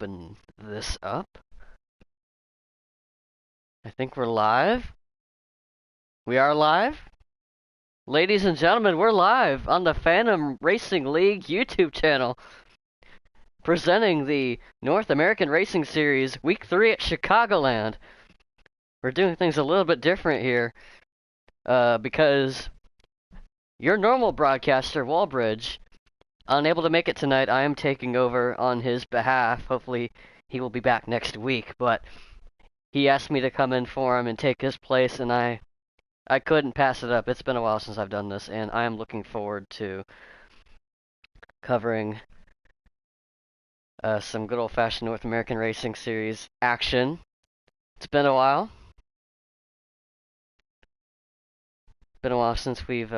open this up. I think we're live. We are live. Ladies and gentlemen, we're live on the Phantom Racing League YouTube channel, presenting the North American Racing Series Week 3 at Chicagoland. We're doing things a little bit different here, because your normal broadcaster, Walbridge, unable to make it tonight. I am taking over on his behalf. Hopefully he will be back next week, but he asked me to come in for him and take his place, and I couldn't pass it up. It's been a while since I've done this, and I am looking forward to covering some good old-fashioned North American Racing Series action. It's been a while. Been a while since we've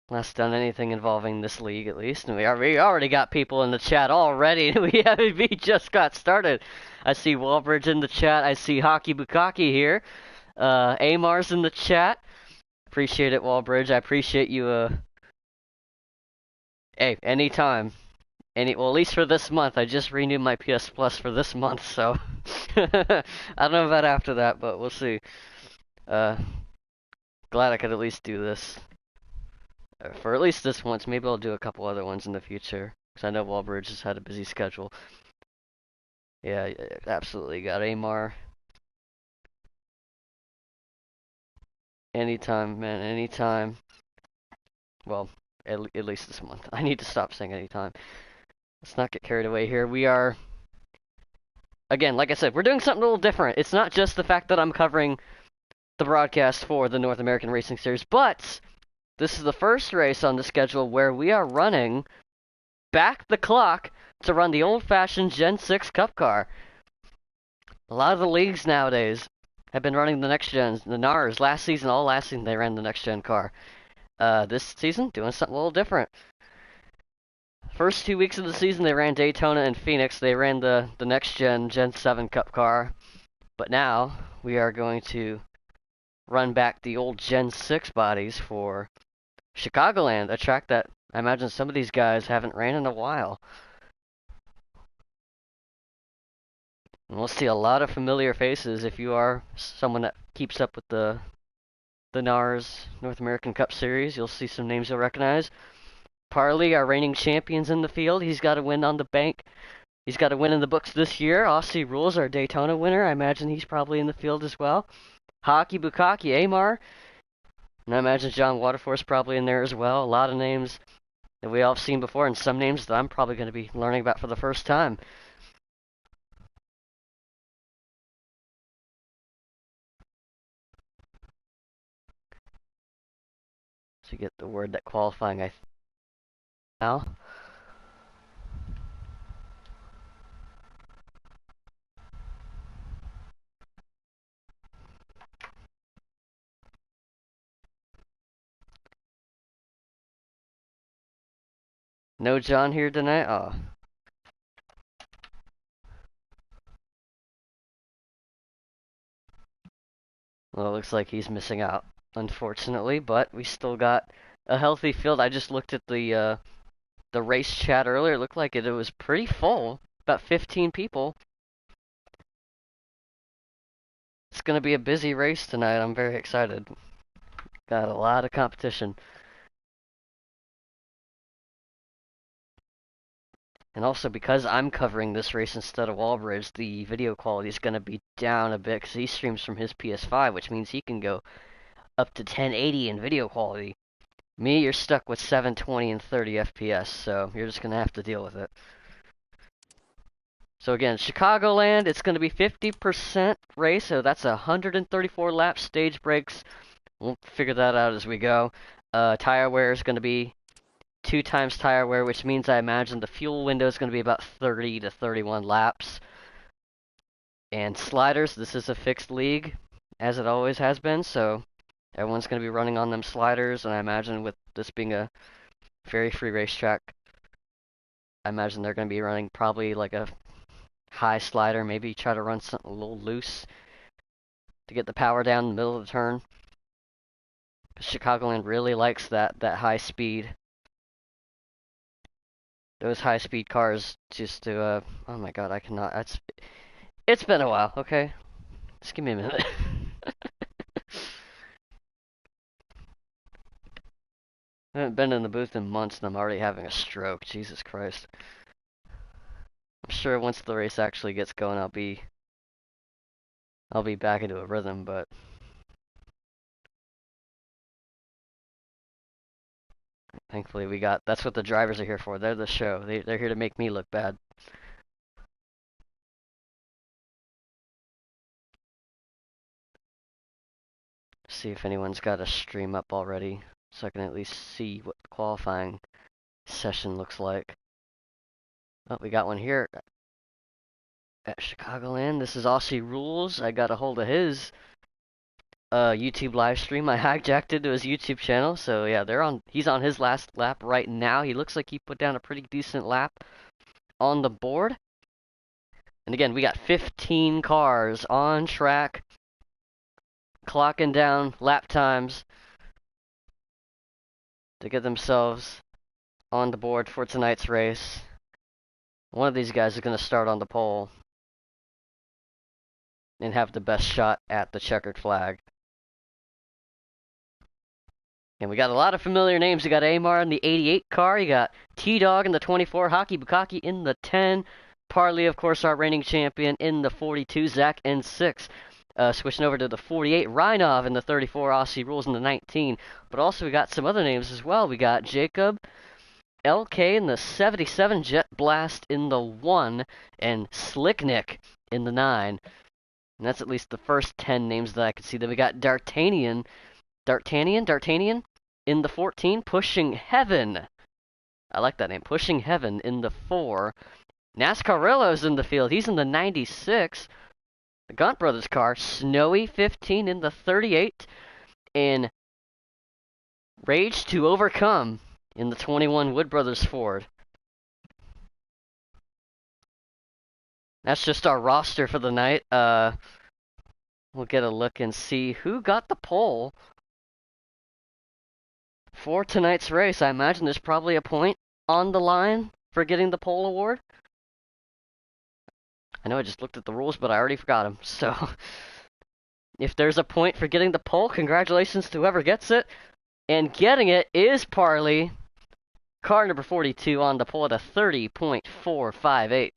last done anything involving this league, at least. And we already got people in the chat already. We just got started. I see Walbridge in the chat. I see Hockey Bukaki here. NARS in the chat. Appreciate it, Walbridge. I appreciate you. Hey, anytime. Well, at least for this month. I just renewed my PS Plus for this month, so I don't know about after that, but we'll see. Glad I could at least do this. For at least this once. Maybe I'll do a couple other ones in the future, because I know Walbridge has had a busy schedule. Yeah, absolutely. Got Amar. Anytime, man, anytime. Well, at least this month. I need to stop saying anytime. Let's not get carried away here. We are, again, like I said, we're doing something a little different. It's not just the fact that I'm covering the broadcast for the North American Racing Series, but this is the first race on the schedule where we are running back the clock to run the old-fashioned Gen 6 Cup car. A lot of the leagues nowadays have been running the next gens. The NARS, last season, they ran the next gen car. This season, doing something a little different. First 2 weeks of the season, they ran Daytona and Phoenix. They ran the next gen 7 Cup car. But now, we are going to run back the old Gen 6 bodies for Chicagoland, a track that I imagine some of these guys haven't ran in a while. And we'll see a lot of familiar faces if you are someone that keeps up with the NARS North American Cup Series. You'll see some names you'll recognize. Parley, our reigning champion's in the field. He's got a win on the bank. He's got a win in the books this year. Aussie Rules, our Daytona winner. I imagine he's probably in the field as well. Hockey Bukaki, Amar. And I imagine John Waterforce probably in there as well. A lot of names that we all have seen before, and some names that I'm probably going to be learning about for the first time. So you get the word that qualifying, now. No John here tonight? Oh. Well, it looks like he's missing out, unfortunately, but we still got a healthy field. I just looked at the race chat earlier. It looked like it was pretty full, about 15 people. It's going to be a busy race tonight. I'm very excited. Got a lot of competition. And also, because I'm covering this race instead of Walbridge, the video quality is going to be down a bit because he streams from his PS5, which means he can go up to 1080 in video quality. Me, you're stuck with 720 and 30 FPS, so you're just going to have to deal with it. So again, Chicagoland, it's going to be 50% race, so that's 134 lap stage breaks. We'll figure that out as we go. Tire wear is going to be 2 times tire wear, which means I imagine the fuel window is going to be about 30 to 31 laps. And sliders, this is a fixed league, as it always has been, so everyone's going to be running on them sliders, and I imagine with this being a very free racetrack, I imagine they're going to be running probably like a high slider, maybe try to run something a little loose to get the power down in the middle of the turn. Chicagoland really likes that high speed. those high-speed cars just to, oh my god, I cannot, it's been a while, okay? Just give me a minute. I haven't been in the booth in months and I'm already having a stroke, Jesus Christ. I'm sure once the race actually gets going, I'll be back into a rhythm, but thankfully that's what the drivers are here for. They're the show. They're here to make me look bad. See if anyone's got a stream up already, so I can at least see what the qualifying session looks like. Oh, we got one here at Chicagoland. This is Aussie Rules. I got a hold of his YouTube live stream. I hijacked into his YouTube channel, so yeah, he's on his last lap right now. He looks like he put down a pretty decent lap on the board. And again, we got 15 cars on track, clocking down lap times to get themselves on the board for tonight's race. One of these guys is going to start on the pole and have the best shot at the checkered flag. And we got a lot of familiar names. You got Amar in the 88 car. You got T-Dog in the 24. Hockey Bukaki in the 10. Parley, of course, our reigning champion in the 42. Zach in 6. Switching over to the 48. Reinov in the 34. Aussie Rules in the 19. But also we got some other names as well. We got Jacob LK in the 77. Jet Blast in the 1. And Slicknick in the 9. And that's at least the first 10 names that I could see. Then we got D'Artagnan in the 14, Pushing Heaven. I like that name, Pushing Heaven in the 4. NASCARillo's in the field. He's in the 96. The Gaunt Brothers car, Snowy 15 in the 38. And Rage to Overcome in the 21 Wood Brothers Ford. That's just our roster for the night. We'll get a look and see who got the pole for tonight's race. I imagine there's probably a point on the line for getting the pole award. I know I just looked at the rules, but I already forgot them. So, if there's a point for getting the pole, congratulations to whoever gets it. And getting it is Parley. Car number 42 on the pole at a 30.458.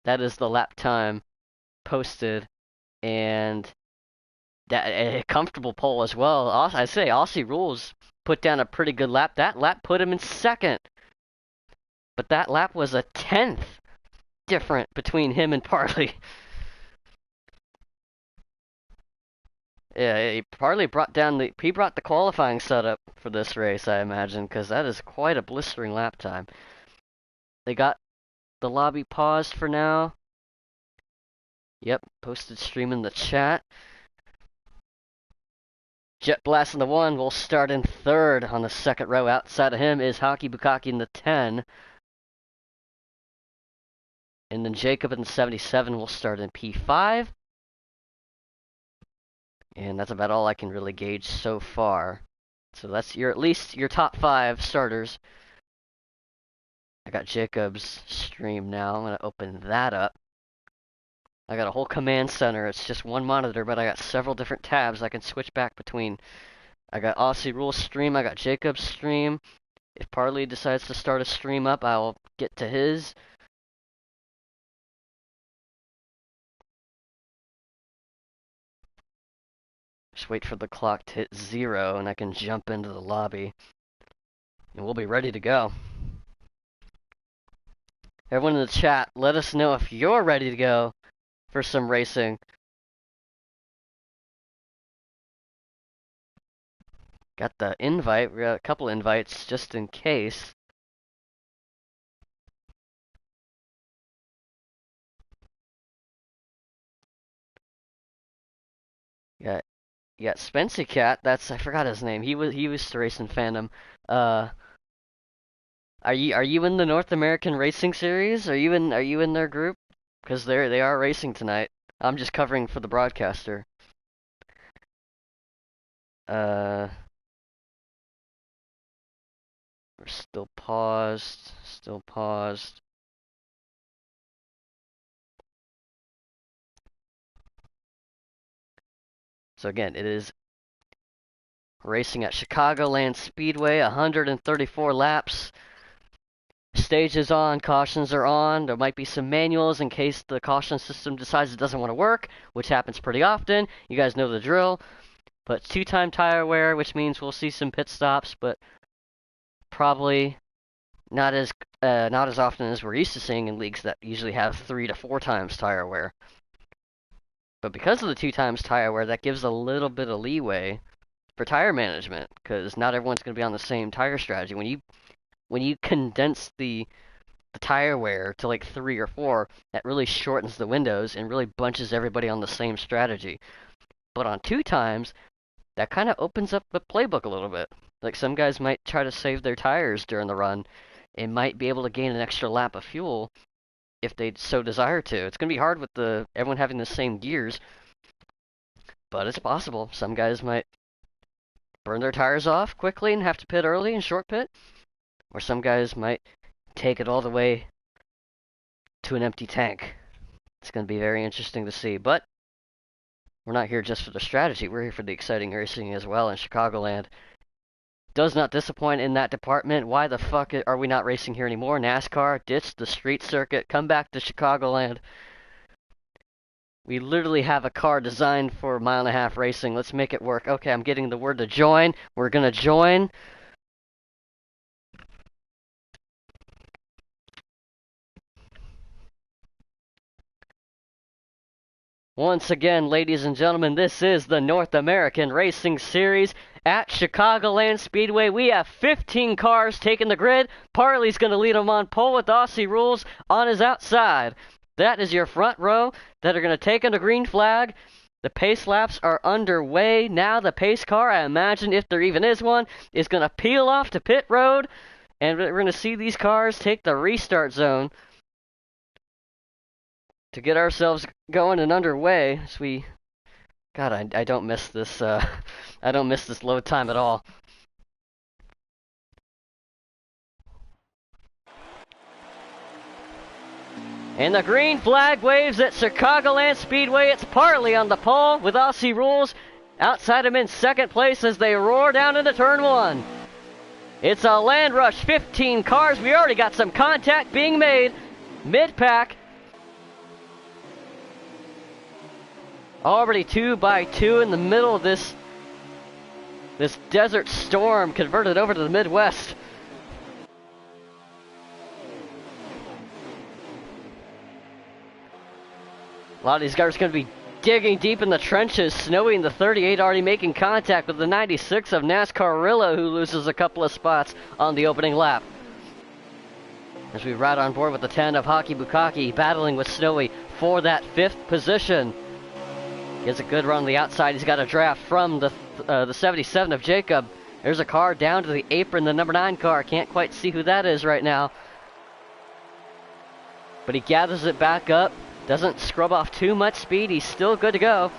That is the lap time posted. And that a comfortable pole as well. I say Aussie Rules put down a pretty good lap. That lap put him in second. But that lap was a 10th different between him and Parley. Yeah, Parley brought the qualifying setup for this race, I imagine, because that is quite a blistering lap time. They got the lobby paused for now. Yep, posted stream in the chat. Jet Blast in the 1 will start in 3rd on the 2nd row. Outside of him is Hockey Bukaki in the 10. And then Jacob in the 77 will start in P5. And that's about all I can really gauge so far. So that's at least your top 5 starters. I got Jacob's stream now. I'm going to open that up. I got a whole command center. It's just one monitor, but I got several different tabs I can switch back between. I got Aussie Rules stream. I got Jacob's stream. If Parley decides to start a stream up, I'll get to his. Just wait for the clock to hit 0 and I can jump into the lobby. And we'll be ready to go. Everyone in the chat, let us know if you're ready to go for some racing. Got the invite. We got a couple invites just in case. You got Spency Cat. I forgot his name. He was to Racing Fandom. Are you in the North American Racing Series? Are you in their group? Because they are racing tonight. I'm just covering for the broadcaster. We're still paused. Still paused. So again, it is racing at Chicagoland Speedway, 134 laps. Stage is on, cautions are on. There might be some manuals in case the caution system decides it doesn't want to work, which happens pretty often. You guys know the drill. But 2-time tire wear, which means we'll see some pit stops, but probably not as often as we're used to seeing in leagues that usually have 3 to 4 times tire wear. But because of the 2 times tire wear, that gives a little bit of leeway for tire management, because not everyone's going to be on the same tire strategy. When you condense the tire wear to like 3 or 4, that really shortens the windows and really bunches everybody on the same strategy. But on 2 times, that kind of opens up the playbook a little bit. Like some guys might try to save their tires during the run and might be able to gain an extra lap of fuel if they so desire to. It's going to be hard with everyone having the same gears, but it's possible. Some guys might burn their tires off quickly and have to pit early and short pit, or some guys might take it all the way to an empty tank. It's going to be very interesting to see, but we're not here just for the strategy. We're here for the exciting racing as well in Chicagoland. Does not disappoint in that department. Why the fuck are we not racing here anymore? NASCAR, ditch the street circuit, come back to Chicagoland. We literally have a car designed for 1.5 mile racing. Let's make it work. Okay, I'm getting the word to join. We're going to join. Once again, ladies and gentlemen, this is the North American Racing Series at Chicagoland Speedway. We have 15 cars taking the grid. Parley's going to lead them on pole with Aussie Rules on his outside. That is your front row that are going to take on the green flag. The pace laps are underway. Now the pace car, I imagine if there even is one, is going to peel off to pit road. And we're going to see these cars take the restart zone to get ourselves going and underway. As God, I don't miss this. I don't miss this load time at all. And the green flag waves at Chicagoland Speedway. It's Parley on the pole with Aussie Rules outside him in second place as they roar down into turn 1. It's a land rush, 15 cars. We already got some contact being made mid-pack. Already 2x2 in the middle of this desert storm converted over to the Midwest. A lot of these guys are going to be digging deep in the trenches. Snowy in the 38 already making contact with the 96 of NASCAR Rillo, who loses a couple of spots on the opening lap. As we ride on board with the 10 of Hockey Bukaki, battling with Snowy for that 5th position. Gets a good run on the outside. He's got a draft from the 77 of Jacob. There's a car down to the apron, the number 9 car. Can't quite see who that is right now. But he gathers it back up. Doesn't scrub off too much speed. He's still good to go.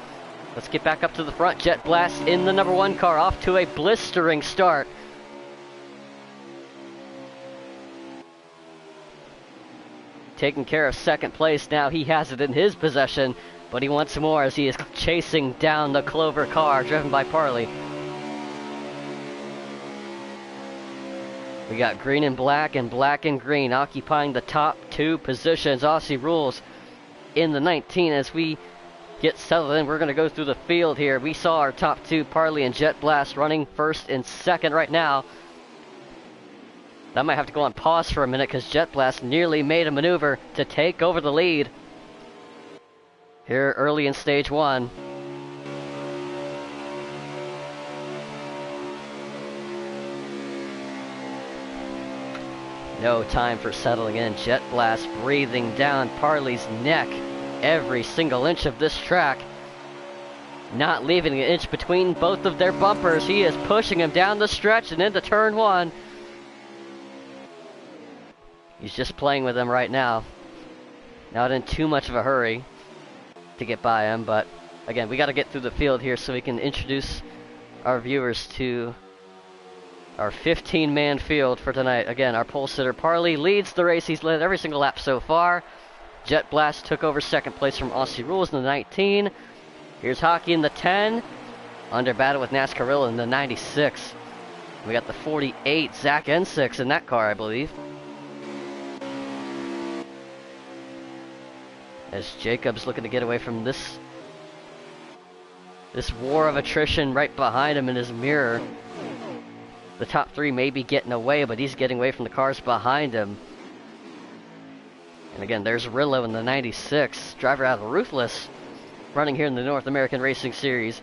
Let's get back up to the front. Jet Blast in the number 1 car, off to a blistering start. Taking care of second place now. He has it in his possession, but he wants more as he is chasing down the Clover car driven by Parley. We got green and black and green occupying the top 2 positions. Aussie Rules in the 19 as we get settled in. We're going to go through the field here. We saw our top 2, Parley and Jet Blast, running first and second right now. That might have to go on pause for a minute because Jet Blast nearly made a maneuver to take over the lead here early in stage 1. No time for settling in. Jet Blast breathing down Parley's neck every single inch of this track. Not leaving an inch between both of their bumpers. He is pushing him down the stretch and into turn 1. He's just playing with him right now. Not in too much of a hurry to get by him, but again, we got to get through the field here so we can introduce our viewers to Our 15-man field for tonight. Again, our pole sitter Parley leads the race. He's led every single lap so far. Jet Blast took over second place from Aussie Rules in the 19. Here's Hockey in the 10. Under battle with NASCARilla in the 96. We got the 48, Zach N6 in that car, I believe. As Jacob's looking to get away from this war of attrition right behind him in his mirror. The top three may be getting away, but he's getting away from the cars behind him. And again, there's Rillo in the 96, driver out of Ruthless, running here in the North American Racing Series.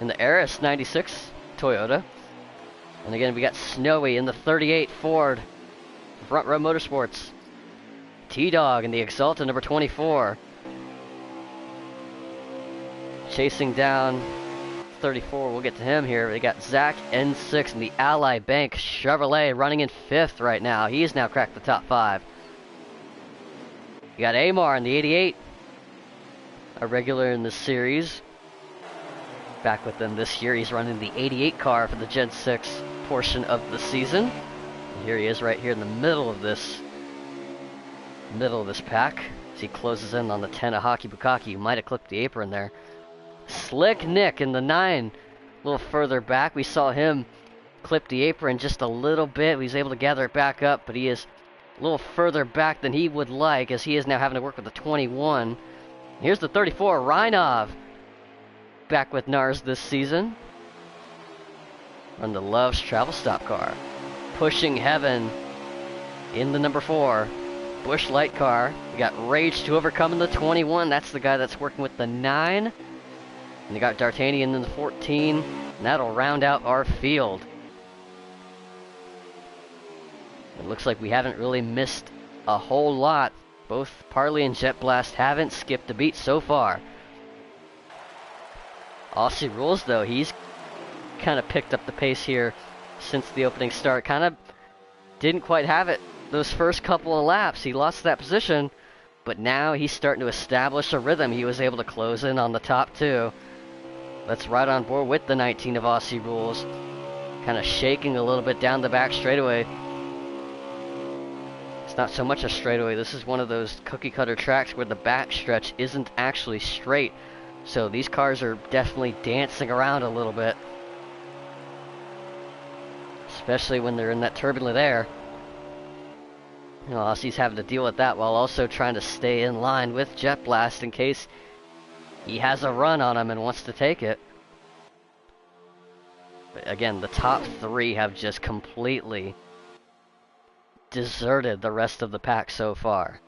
In the Eris 96 Toyota. And again, we got Snowy in the 38 Ford, Front Row Motorsports. T-Dog in the Exalta number 24. Chasing down 34, we'll get to him here. We got Zach N6 in the Ally Bank Chevrolet running in 5th right now. He's now cracked the top 5. You got Amar in the 88, a regular in this series. Back with them this year. He's running the 88 car for the Gen 6 portion of the season. And here he is right here in the middle of this pack. As he closes in on the 10 of Hockey Bukaki. You might have clipped the apron there. Slick Nick in the 9, a little further back. We saw him clip the apron just a little bit. He was able to gather it back up, but he is a little further back than he would like, as he is now having to work with the 21. Here's the 34, Reinov, back with NARS this season. On the Love's Travel Stop car. Pushing Heaven in the number 4. Bush Light car. We got Rage to Overcome in the 21. That's the guy that's working with the 9. And you got D'Artagnan in the 14, and that'll round out our field. It looks like we haven't really missed a whole lot. Both Parley and Jet Blast haven't skipped a beat so far. Aussie Rules, though, he's kind of picked up the pace here since the opening start. Kind of didn't quite have it those first couple of laps. He lost that position, but now he's starting to establish a rhythm. He was able to close in on the top 2. Let's ride on board with the 19 of Aussie Rules. Kind of shaking a little bit down the back straightaway. It's not so much a straightaway. This is one of those cookie cutter tracks where the back stretch isn't actually straight. So these cars are definitely dancing around a little bit. Especially when they're in that turbulent air. You know, Aussie's having to deal with that while also trying to stay in line with Jet Blast in case he has a run on him and wants to take it. But again, the top 3 have just completely deserted the rest of the pack so far.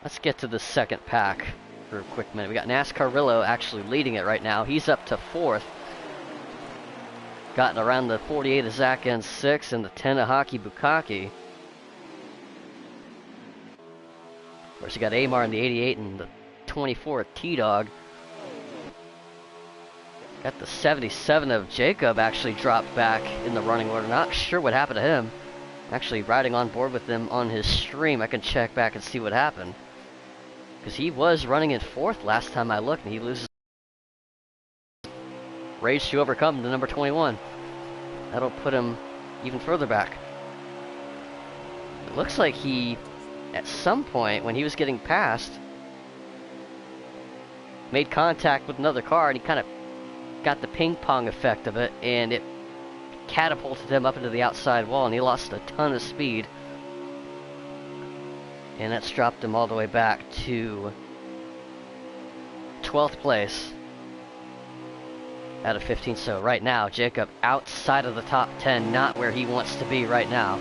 Let's get to the second pack for a quick minute. We got NASCARilla actually leading it right now. He's up to 4th. Gotten around the 48 of Zach N6 and the 10 of Hockey Bukaki. Of course, you got Amar in the 88 and the 24 of T-Dog. Got the 77 of Jacob actually dropped back in the running order. Not sure what happened to him. Actually riding on board with them on his stream. I can check back and see what happened. Because he was running in 4th last time I looked, and he loses. Rage to Overcome to number 21. That'll put him even further back. It looks like he, at some point, when he was getting past, made contact with another car, and he kind of got the ping pong effect of it, and it catapulted him up into the outside wall, and he lost a ton of speed. And that's dropped him all the way back to 12th place out of 15. So right now, Jacob outside of the top 10, not where he wants to be right now.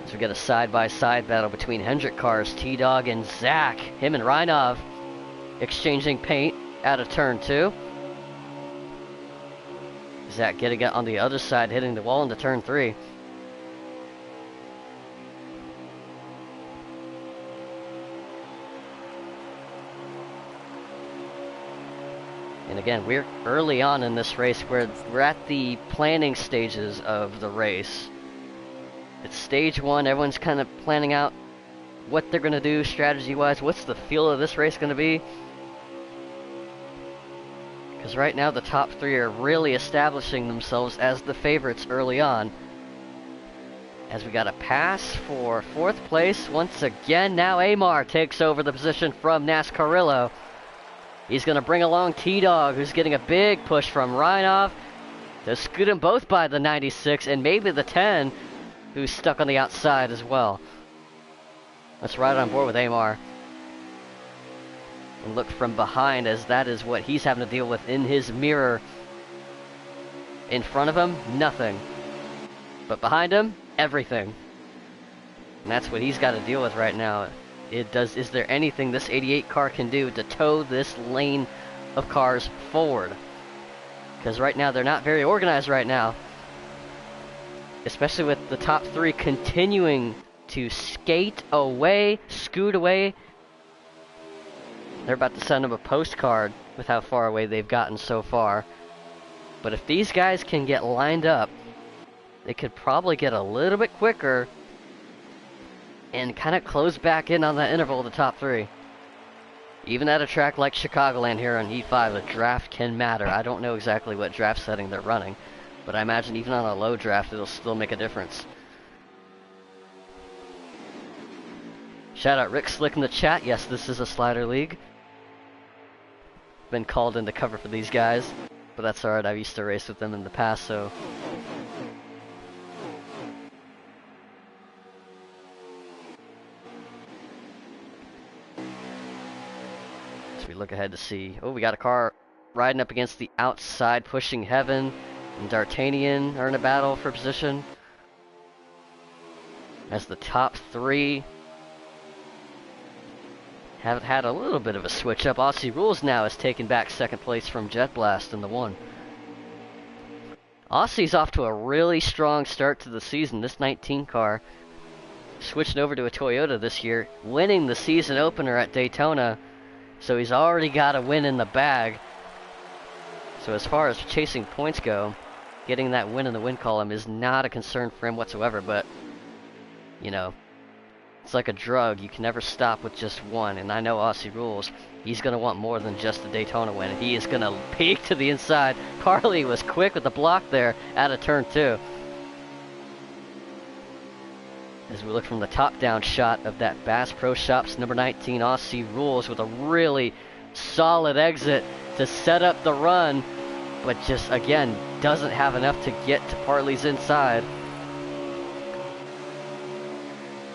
So we got a side-by-side battle between Hendrick cars, T-Dog and Zach. Him and Reinov exchanging paint out of turn 2. Zach getting it on the other side, hitting the wall into turn 3. And again, we're early on in this race where we're at the planning stages of the race. It's stage one, everyone's kind of planning out what they're going to do strategy-wise. What's the feel of this race going to be? Because right now the top three are really establishing themselves as the favorites early on. As we got a pass for 4th place. Once again, now Amar takes over the position from NASCARillo. He's going to bring along T-Dog, who's getting a big push from Reinhoff to scoot them both by the 96 and maybe the 10, who's stuck on the outside as well. Let's ride on board with Amar. And look from behind, as that is what he's having to deal with in his mirror. In front of him, nothing. But behind him, everything. And that's what he's got to deal with right now. Is there anything this 88 car can do to tow this lane of cars forward? Because right now they're not very organized right now. Especially with the top three continuing to skate away, scoot away. They're about to send him a postcard with how far away they've gotten so far. But if these guys can get lined up, they could probably get a little bit quicker and kind of close back in on that interval of the top three. Even at a track like Chicagoland here on E5, the draft can matter. I don't know exactly what draft setting they're running, but I imagine even on a low draft, it'll still make a difference. Shout out Rick Slick in the chat. Yes, this is a slider league. Been called in to cover for these guys, but that's alright. I've used to race with them in the past, so... we look ahead to see. Oh, we got a car riding up against the outside, pushing Heaven and D'Artagnan are in a battle for position. As the top three have had a little bit of a switch up. Aussie Rules now has taken back 2nd place from Jet Blast in the 1. Aussie's off to a really strong start to the season. This 19 car switching over to a Toyota this year, winning the season opener at Daytona. So he's already got a win in the bag. So as far as chasing points go, getting that win in the win column is not a concern for him whatsoever. But, you know, it's like a drug. You can never stop with just one. And I know Aussie Rules. He's going to want more than just the Daytona win. He is going to peek to the inside. Carly was quick with the block there out of turn 2. As we look from the top-down shot of that Bass Pro Shops number 19, Aussie Rules with a really solid exit to set up the run, but just, again, doesn't have enough to get to Parley's inside.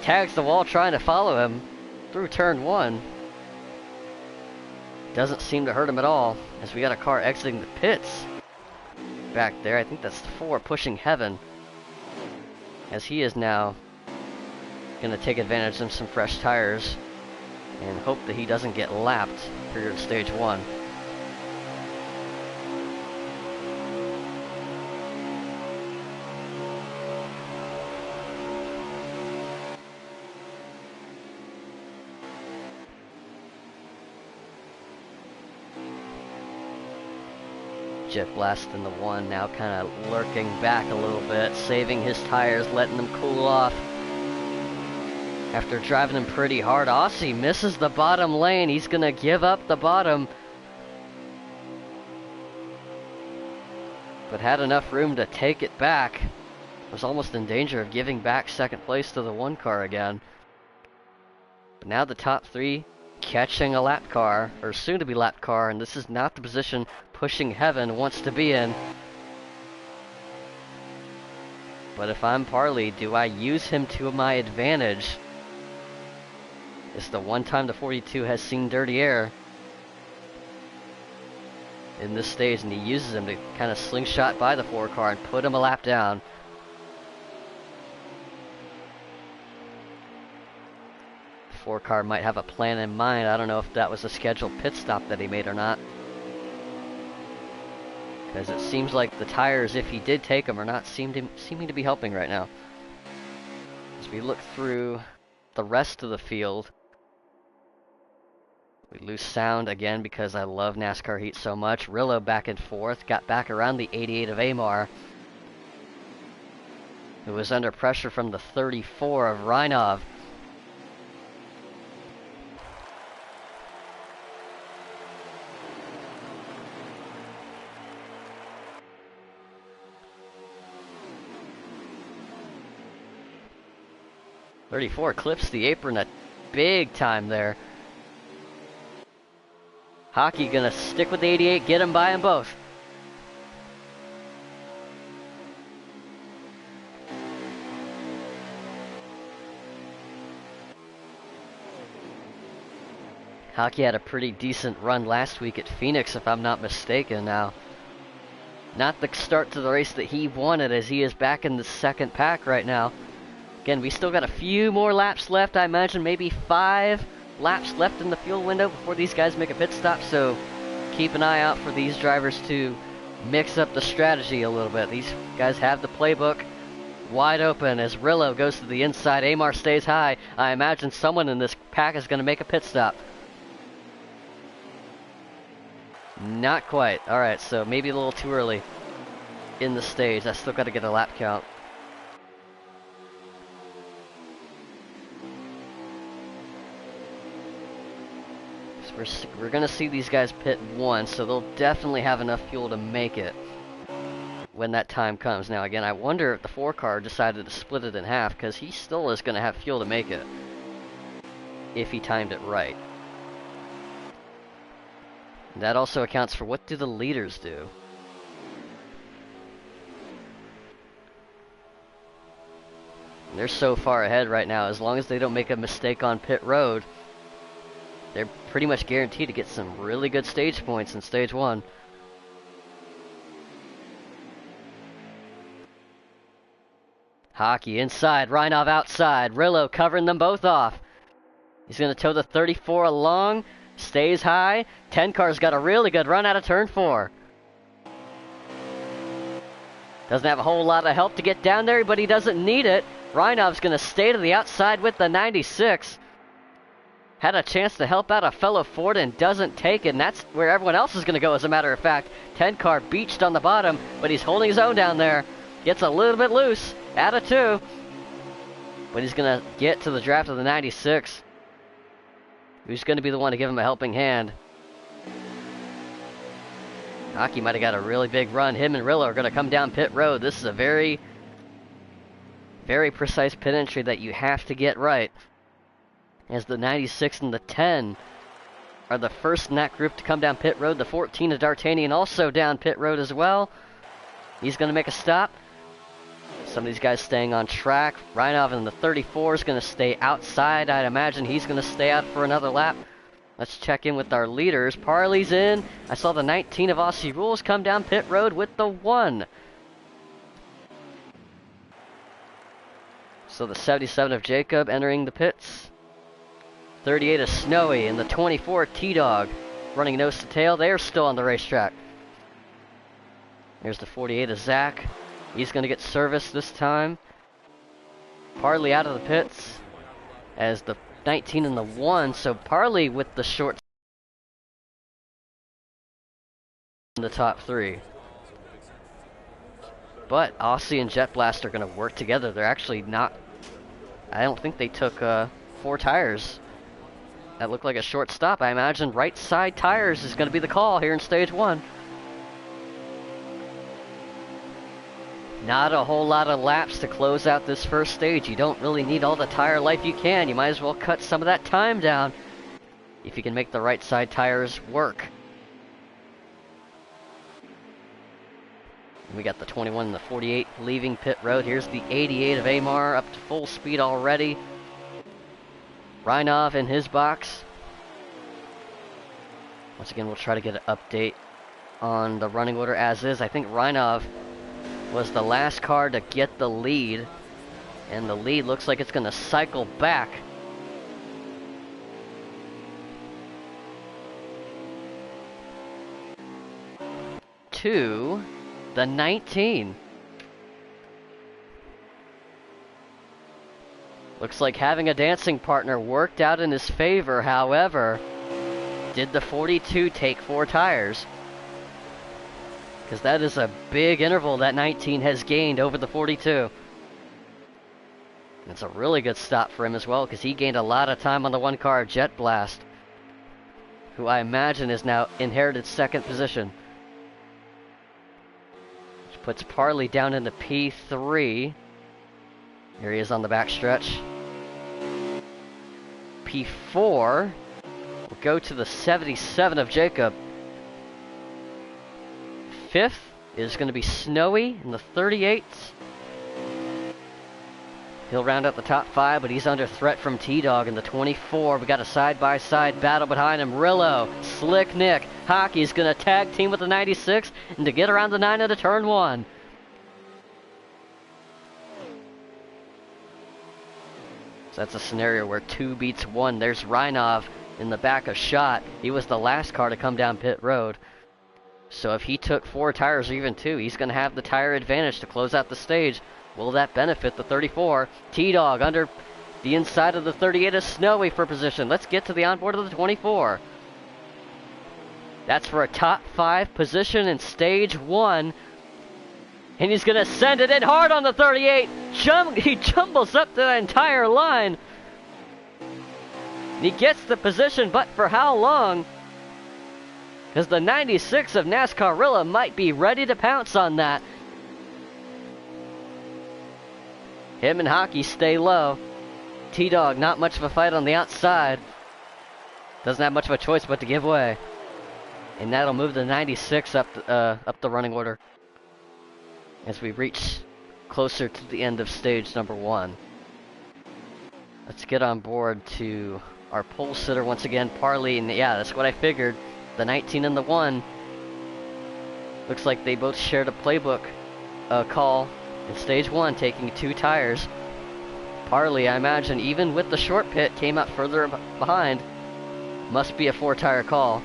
Tags the wall trying to follow him through turn 1. Doesn't seem to hurt him at all, as we got a car exiting the pits back there. I think that's the 4 pushing Heaven, as he is now going to take advantage of some fresh tires and hope that he doesn't get lapped for stage 1. Jet Blast in the 1 now kind of lurking back a little bit, saving his tires, letting them cool off. After driving him pretty hard, Aussie misses the bottom lane. He's going to give up the bottom. But had enough room to take it back. Was almost in danger of giving back 2nd place to the 1 car again. But now the top 3 catching a lap car, or soon to be lap car, and this is not the position pushing Heaven wants to be in. But if I'm Parley, do I use him to my advantage? It's the one time the 42 has seen dirty air in this stage, and he uses him to kind of slingshot by the 4 car and put him a lap down. The 4 car might have a plan in mind. I don't know if that was a scheduled pit stop that he made or not, because it seems like the tires, if he did take them, are not seeming to be helping right now. As we look through the rest of the field, We lose sound again because I love NASCAR heat so much. Rillo back and forth, got back around the 88 of Amar, who was under pressure from the 34 of Reinov. .34 clips the apron a big time there. Hockey gonna stick with the 88, get him by them both. Hockey had a pretty decent run last week at Phoenix, if I'm not mistaken. Now, not the start to the race that he wanted, as he is back in the second pack right now. Again, we still got a few more laps left. I imagine maybe 5 laps left in the fuel window before these guys make a pit stop, so keep an eye out for these drivers to mix up the strategy a little bit. These guys have the playbook wide open as Rillo goes to the inside. Amar stays high. I imagine someone in this pack is going to make a pit stop. Not quite. Alright, so maybe a little too early in the stage. I still got to get a lap count. So we're going to see these guys pit once, so they'll definitely have enough fuel to make it when that time comes. Now, again, I wonder if the 4-car decided to split it in half, because he still is going to have fuel to make it if he timed it right. That also accounts for what do the leaders do. They're so far ahead right now. As long as they don't make a mistake on pit road, they're pretty much guaranteed to get some really good stage points in stage 1. Hockey inside, Reinov outside. Rillo covering them both off. He's going to tow the 34 along. Stays high. 10-car's got a really good run out of turn 4. Doesn't have a whole lot of help to get down there, but he doesn't need it. Reinov's going to stay to the outside with the 96. Had a chance to help out a fellow Ford and doesn't take it, and that's where everyone else is going to go, as a matter of fact. 10-car beached on the bottom, but he's holding his own down there. Gets a little bit loose. Out of 2. But he's going to get to the draft of the 96. Who's going to be the one to give him a helping hand? Hockey might have got a really big run. Him and Rillo are going to come down pit road. This is a very, very precise pit entry that you have to get right, as the 96 and the 10 are the first in that group to come down pit road. The 14 of D'Artagnan also down pit road as well. He's going to make a stop. Some of these guys staying on track. Reinov in the 34 is going to stay outside. I'd imagine he's going to stay out for another lap. Let's check in with our leaders. Parley's in. I saw the 19 of Aussie Rules come down pit road with the 1. So the 77 of Jacob entering the pits. 38 of Snowy and the 24 T-Dog running nose to tail. They're still on the racetrack. There's the 48 of Zach. He's going to get service this time. Parley out of the pits as the 19 and the 1. So Parley with the short in the top 3. But Aussie and Jet Blast are going to work together. They're actually not... I don't think they took 4 tires. That looked like a short stop. I imagine right side tires is going to be the call here in stage 1. Not a whole lot of laps to close out this first stage. You don't really need all the tire life you can. You might as well cut some of that time down if you can make the right side tires work. We got the 21 and the 48 leaving pit road. Here's the 88 of Amar up to full speed already. Reinov in his box. Once again, we'll try to get an update on the running order as is. I think Reinov was the last car to get the lead, and the lead looks like it's going to cycle back. To the 19. Looks like having a dancing partner worked out in his favor. However, did the 42 take 4 tires? Because that is a big interval that 19 has gained over the 42. It's a really good stop for him as well, because he gained a lot of time on the one car, Jet Blast, who I imagine is now inherited 2nd position. Which puts Parley down into P3. Here he is on the backstretch. P4 will go to the 77 of Jacob. 5th is going to be Snowy in the 38. He'll round out the top 5, but he's under threat from T-Dog in the 24. We got a side-by-side battle behind him. Rillo, Slick Nick, Hockey's going to tag team with the 96 and to get around the 9 into turn 1. So that's a scenario where 2 beats 1. There's Reinov in the back of Shot. He was the last car to come down pit road. So if he took 4 tires or even 2, he's going to have the tire advantage to close out the stage. Will that benefit the 34? T-Dog under the inside of the 38 is Snowy for position. Let's get to the onboard of the 24. That's for a top 5 position in stage 1. And he's going to send it in hard on the 38. He jumbles up the entire line. And he gets the position, but for how long? Because the 96 of NASCARilla might be ready to pounce on that. Him and Hockey stay low. T-Dog, not much of a fight on the outside. Doesn't have much of a choice but to give way. And that'll move the 96 up the running order as we reach closer to the end of stage number 1. Let's get on board to our pole sitter once again, Parley, and yeah, that's what I figured. The 19 and the 1. Looks like they both shared a playbook call in stage 1, taking 2 tires. Parley, I imagine, even with the short pit, came out further behind. Must be a 4-tire call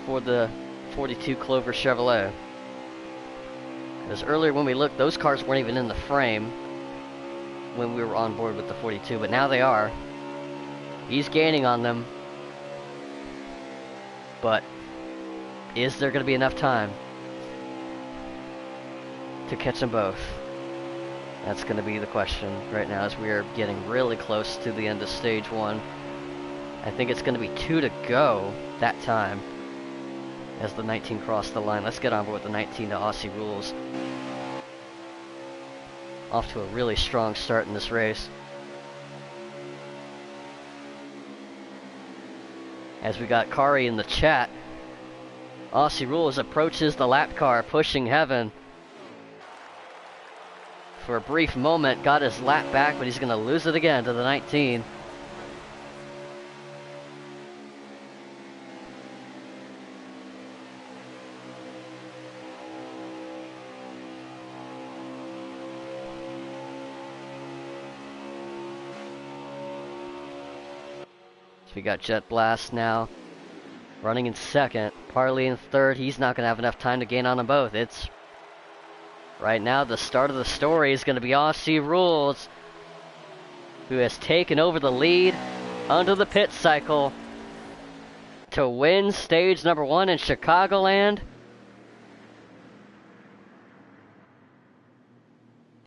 for the 42 Clover Chevrolet. Because earlier when we looked, those cars weren't even in the frame when we were on board with the 42, but now they are. He's gaining on them. But is there going to be enough time to catch them both? That's going to be the question right now as we are getting really close to the end of stage 1. I think it's going to be 2 to go that time as the 19 crossed the line. Let's get on board with the 19 to Aussie Rules. Off to a really strong start in this race. As we got Kari in the chat, Aussie Rules approaches the lap car, pushing heaven. For a brief moment, got his lap back, but he's going to lose it again to the 19. So we got Jet Blast now running in 2nd, Parley in 3rd. He's not going to have enough time to gain on them both. It's right now the start of the story is going to be Aussie Rules, who has taken over the lead under the pit cycle to win stage number 1 in Chicagoland.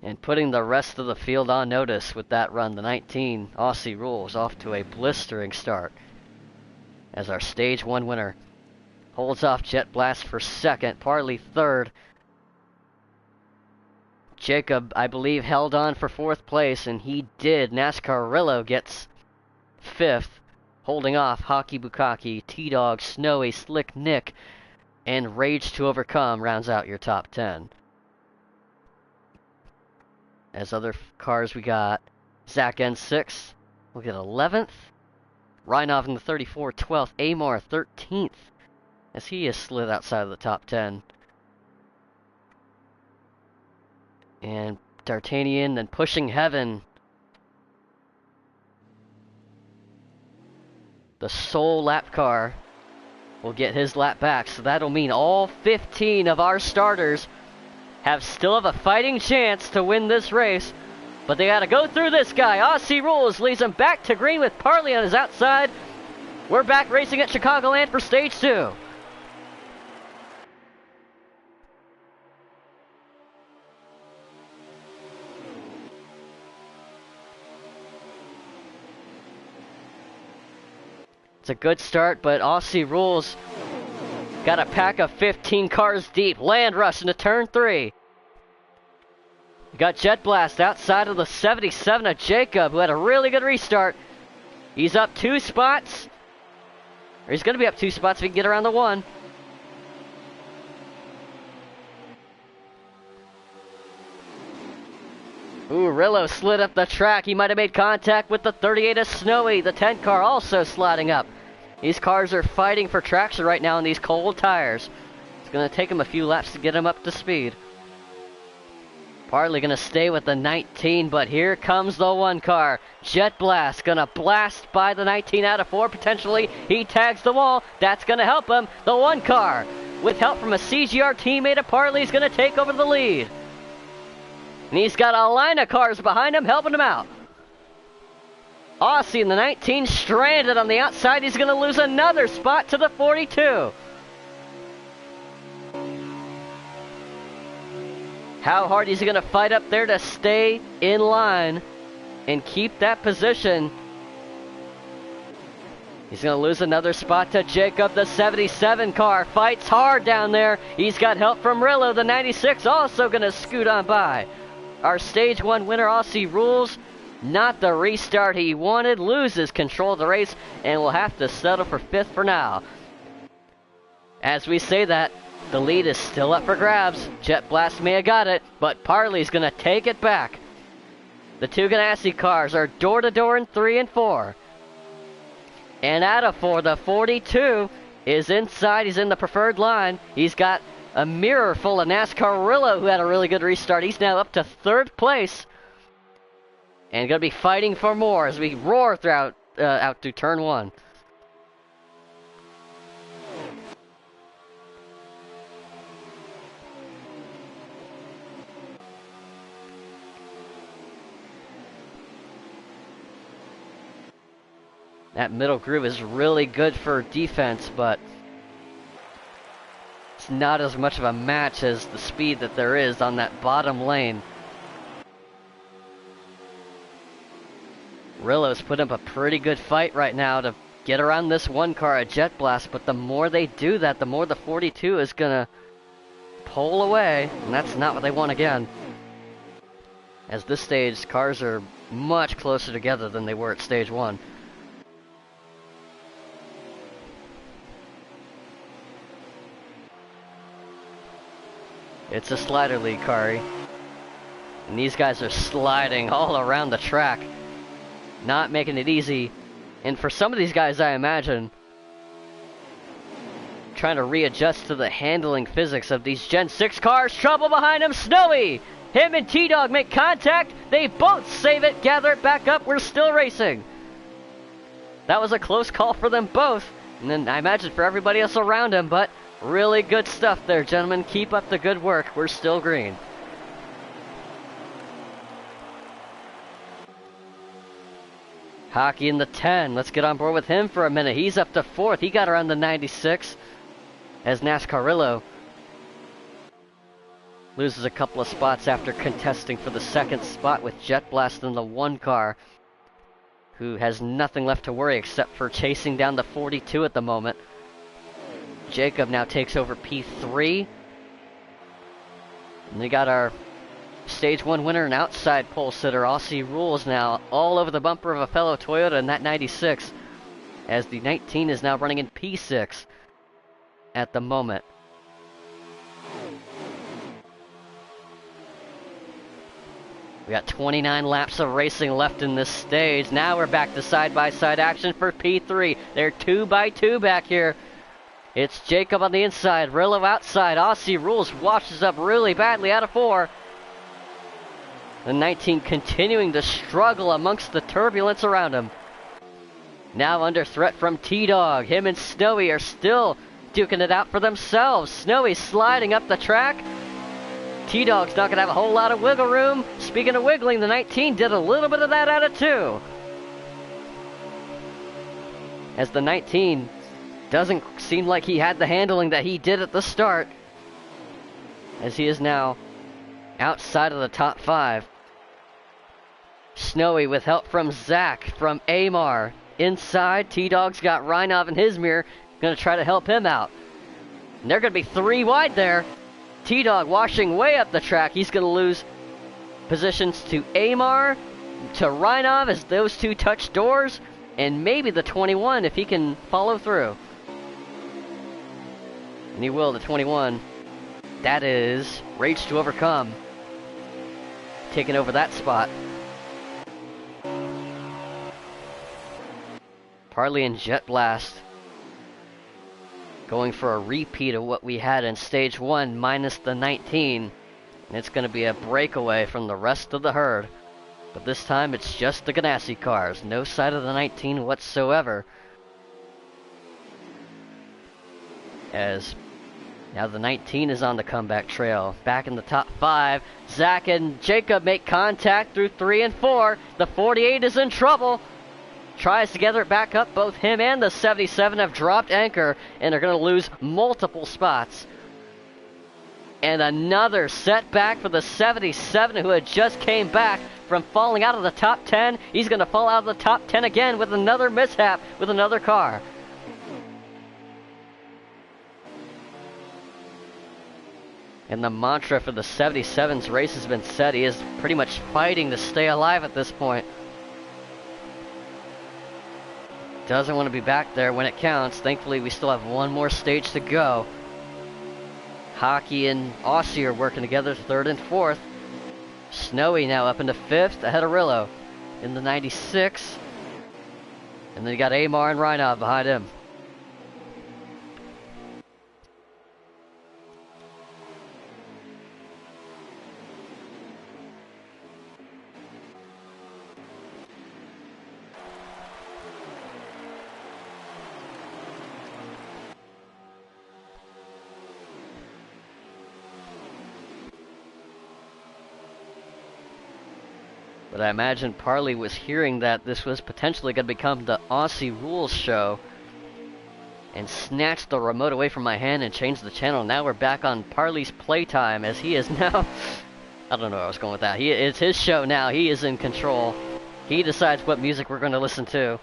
And putting the rest of the field on notice with that run. The 19 Aussie Rules off to a blistering start as our stage 1 winner holds off Jet Blast for 2nd, Parley 3rd. Jacob, I believe, held on for 4th place, and he did. NASCARillo gets 5th, holding off Hockey Bukaki, T-Dog, Snowy, Slick Nick, and Rage to Overcome rounds out your top 10. As other cars, we got Zach N6, we'll get 11th. Reinov in the 34, 12th. Amar, 13th, as he is slid outside of the top 10. And D'Artagnan then pushing heaven. The sole lap car will get his lap back, so that'll mean all 15 of our starters still have a fighting chance to win this race, but they gotta go through this guy. Aussie Rules leads him back to green with Parley on his outside. We're back racing at Chicagoland for stage 2. It's a good start, but Aussie Rules got a pack of 15 cars deep. Land rush into turn 3. You got Jet Blast outside of the 77 of Jacob, who had a really good restart. He's up 2 spots. Or he's going to be up 2 spots if he can get around the 1. Ooh, Rillo slid up the track. He might have made contact with the 38 of Snowy. The 10 car also sliding up. These cars are fighting for traction right now on these cold tires. It's going to take him a few laps to get him up to speed. Partly going to stay with the 19, but here comes the 1 car. Jet Blast going to blast by the 19 out of 4 potentially. He tags the wall. That's going to help him. The 1 car, with help from a CGR teammate of Partly, is going to take over the lead. And he's got a line of cars behind him helping him out. Aussie in the 19 stranded on the outside. He's going to lose another spot to the 42. How hard is he going to fight up there to stay in line and keep that position? He's going to lose another spot to Jacob. The 77 car fights hard down there. He's got help from Rillo. The 96 also going to scoot on by. Our stage 1 winner, Aussie Rules, not the restart he wanted, loses control of the race and will have to settle for 5th for now. As we say that, the lead is still up for grabs. Jet Blast may have got it, but Partly's going to take it back. The 2 Ganassi cars are door-to-door in 3 and 4. And out of 4, the 42 is inside. He's in the preferred line. He's got a mirror full of NASCAR Rillo, who had a really good restart. He's now up to 3rd place. And going to be fighting for more as we roar throughout out through turn 1. That middle groove is really good for defense, but it's not as much of a match as the speed that there is on that bottom lane. Rillo's put up a pretty good fight right now to get around this 1 car at Jet Blast, but the more they do that, the more the 42 is gonna pull away, and that's not what they want again. As this stage, cars are much closer together than they were at stage 1. It's a slider lead, Kari. And these guys are sliding all around the track. Not making it easy. And for some of these guys, I imagine, trying to readjust to the handling physics of these Gen 6 cars. Trouble behind him, Snowy! Him and T-Dog make contact. They both save it, gather it back up. We're still racing. That was a close call for them both. And then I imagine for everybody else around him, but really good stuff there, gentlemen. Keep up the good work. We're still green. Hockey in the 10. Let's get on board with him for a minute. He's up to 4th. He got around the 96 as NASCARillo loses a couple of spots after contesting for the 2nd spot with Jet Blast in the 1 car, who has nothing left to worry except for chasing down the 42 at the moment. Jacob now takes over P3. And we got our stage 1 winner and outside pole sitter, Aussie Rules, now all over the bumper of a fellow Toyota in that 96, as the 19 is now running in P6 at the moment. We got 29 laps of racing left in this stage. Now we're back to side-by-side action for P3. They're 2x2 back here. It's Jacob on the inside, Rillo outside. Aussie Rules washes up really badly out of 4. The 19 continuing to struggle amongst the turbulence around him. Now under threat from T-Dog. Him and Snowy are still duking it out for themselves. Snowy sliding up the track. T-Dog's not going to have a whole lot of wiggle room. Speaking of wiggling, the 19 did a little bit of that out of 2. as the 19 doesn't seem like he had the handling that he did at the start, as he is now outside of the top 5. Snowy with help from Zach from Amar. Inside, T-Dog's got Reinov in his mirror, gonna try to help him out. And they're gonna be 3 wide there. T-Dog washing way up the track. He's gonna lose positions to Amar, to Reinov as those two touch doors, and maybe the 21 if he can follow through. And he will, the 21. That is Rage to Overcome, taking over that spot. Parley and Jet Blast going for a repeat of what we had in stage 1 minus the 19. And it's going to be a breakaway from the rest of the herd. But this time it's just the Ganassi cars. No sight of the 19 whatsoever. As now the 19 is on the comeback trail. Back in the top 5. Zach and Jacob make contact through 3 and 4. The 48 is in trouble. Tries to gather it back up. Both him and the 77 have dropped anchor and are going to lose multiple spots. And another setback for the 77 who had just came back from falling out of the top 10. He's going to fall out of the top 10 again with another mishap with another car. And the mantra for the 77's race has been set. He is pretty much fighting to stay alive at this point. Doesn't want to be back there when it counts. Thankfully, we still have one more stage to go. Hockey and Aussie are working together, 3rd and 4th. Snowy now up into 5th, ahead of Rillo in the 96. And then you got Amar and Reinov behind him. But I imagine Parley was hearing that this was potentially going to become the Aussie Rules show and snatched the remote away from my hand and changed the channel. Now we're back on Parley's playtime as he is now... I don't know where I was going with that. It's his show now. He is in control. He decides what music we're going to listen to.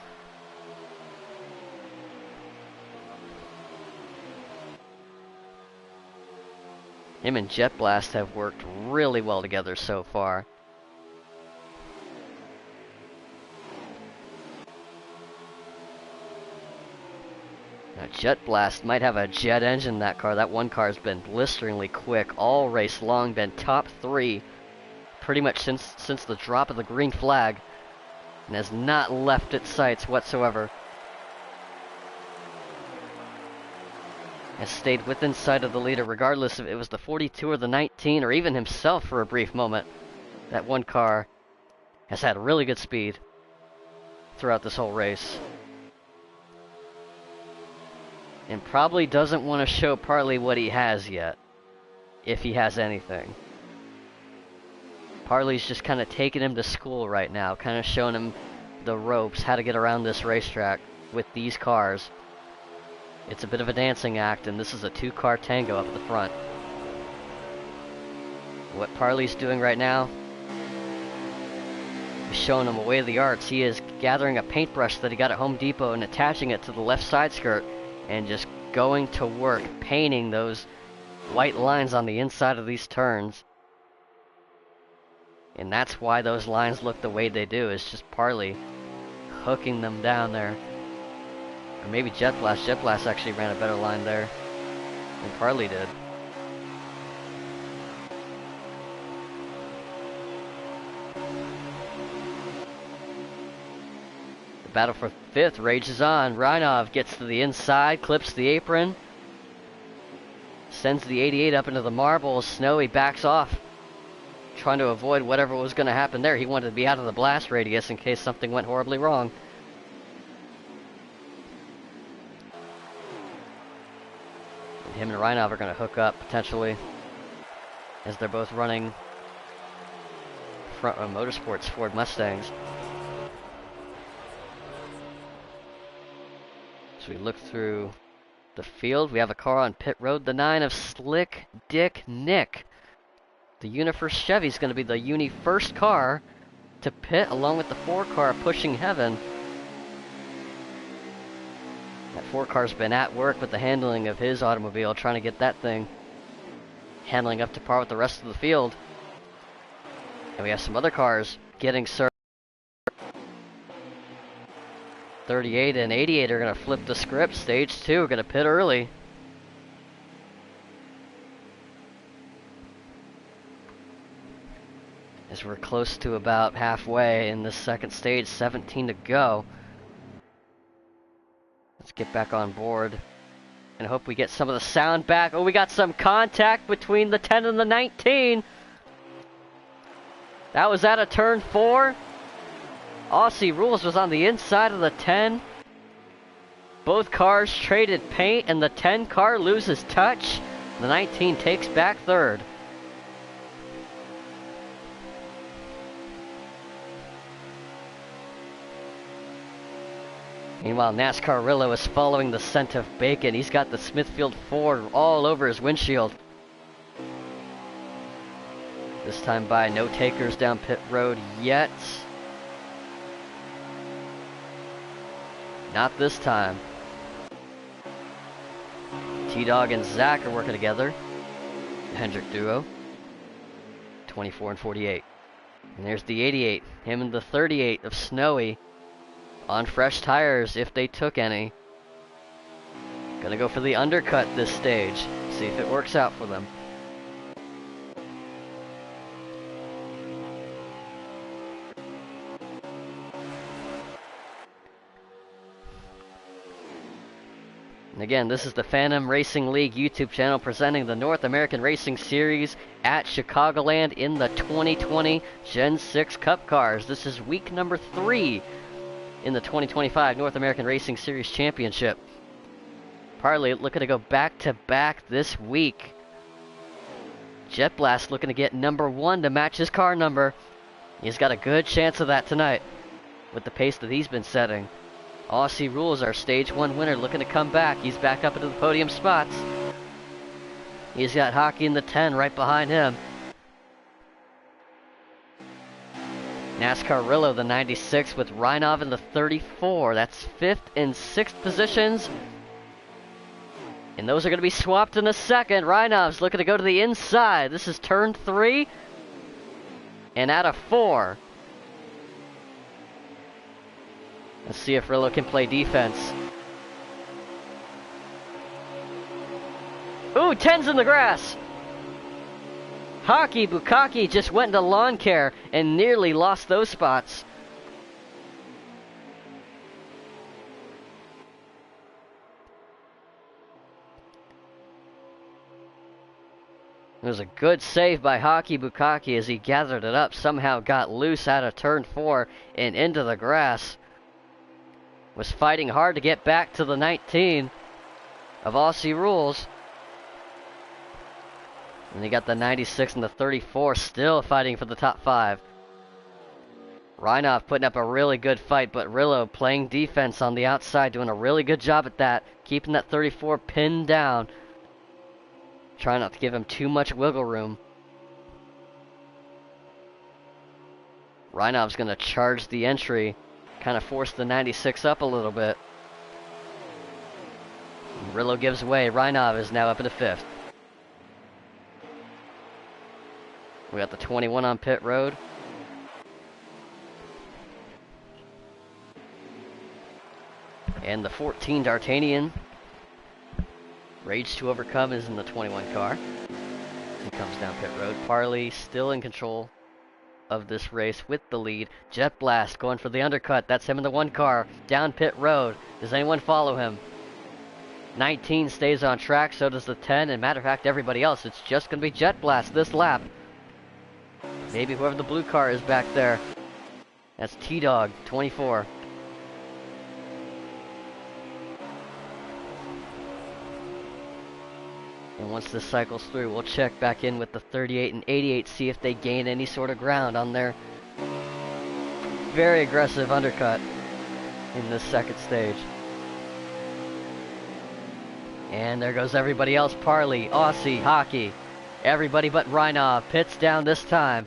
Him and Jet Blast have worked really well together so far. Now, Jet Blast might have a jet engine in that car. That one car has been blisteringly quick all race long, been top 3 pretty much since the drop of the green flag, and has not left its sights whatsoever. Has stayed within sight of the leader regardless if it was the 42 or the 19 or even himself for a brief moment. That one car has had really good speed throughout this whole race. And probably doesn't want to show Parley what he has yet, if he has anything. Parley's just kind of taking him to school right now, kind of showing him the ropes, how to get around this racetrack with these cars. It's a bit of a dancing act, and this is a 2-car tango up at the front. What Parley's doing right now is showing him a way of the arts. He is gathering a paintbrush that he got at Home Depot and attaching it to the left side skirt, and just going to work painting those white lines on the inside of these turns. And that's why those lines look the way they do. It's just Parley hooking them down there. Or maybe Jet Blast. Jet Blast actually ran a better line there than Parley did. The battle for 5th rages on. Reinov gets to the inside, clips the apron, sends the 88 up into the marbles. Snowy backs off, trying to avoid whatever was going to happen there. He wanted to be out of the blast radius in case something went horribly wrong. And him and Reinov are going to hook up potentially, as they're both running front Motorsports Ford Mustangs. As we look through the field, we have a car on pit road, the 9 of Slick Dick Nick. The Universe Chevy's going to be the Uni first car to pit, along with the 4 car Pushing Heaven. That 4 car's been at work with the handling of his automobile, trying to get that thing handling up to par with the rest of the field. And we have some other cars getting served. 38 and 88 are going to flip the script. Stage 2 are going to pit early. As we're close to about halfway in this second stage, 17 to go. Let's get back on board and hope we get some of the sound back. Oh, we got some contact between the 10 and the 19. That was out of turn 4. Aussie Rules was on the inside of the 10. Both cars traded paint, and the 10 car loses touch. The 19 takes back third. Meanwhile, NASCAR Rillo is following the scent of bacon. He's got the Smithfield Ford all over his windshield. This time by no takers down pit road yet. Not this time. T-Dog and Zach are working together. The Hendrick duo. 24 and 48. And there's the 88. Him and the 38 of Snowy. On fresh tires, if they took any. Gonna go for the undercut this stage. See if it works out for them. And again, this is the Phantom Racing League YouTube channel presenting the North American Racing Series at Chicagoland in the 2020 Gen 6 Cup Cars. This is week number 3 in the 2025 North American Racing Series Championship. Parley looking to go back-to-back this week. Jet Blast looking to get number 1 to match his car number. He's got a good chance of that tonight with the pace that he's been setting. Aussie Rules, our stage 1 winner, looking to come back. He's back up into the podium spots. He's got Hockey in the 10 right behind him. NASCAR Rillo, the 96, with Reinov in the 34. That's 5th and 6th positions. And those are going to be swapped in a second. Reinov's looking to go to the inside. This is turn 3. And out of 4. Let's see if Rillo can play defense. Ooh, 10's in the grass. Hockey Bukaki just went into lawn care and nearly lost those spots. It was a good save by Hockey Bukaki as he gathered it up, somehow got loose out of turn 4 and into the grass. Was fighting hard to get back to the 19 of Aussie Rules. And he got the 96 and the 34, still fighting for the top 5. Reinov putting up a really good fight, but Rillo playing defense on the outside, doing a really good job at that, keeping that 34 pinned down. Trying not to give him too much wiggle room. Reinov's going to charge the entry, kind of force the 96 up a little bit. And Rillo gives way. Reinov is now up into 5th. We got the 21 on pit road. And the 14 D'Artagnan. Rage to Overcome is in the 21 car. He comes down pit road. Parley still in control of this race with the lead. Jet Blast going for the undercut. That's him in the 1 car. Down pit road. Does anyone follow him? 19 stays on track. So does the 10. And matter of fact, everybody else. It's just going to be Jet Blast this lap. Maybe whoever the blue car is back there. That's T-Dog, 24. And once this cycles through, we'll check back in with the 38 and 88, see if they gain any sort of ground on their very aggressive undercut in this second stage. And there goes everybody else. Parley, Aussie, Hockey. Everybody but Reinov pits down this time.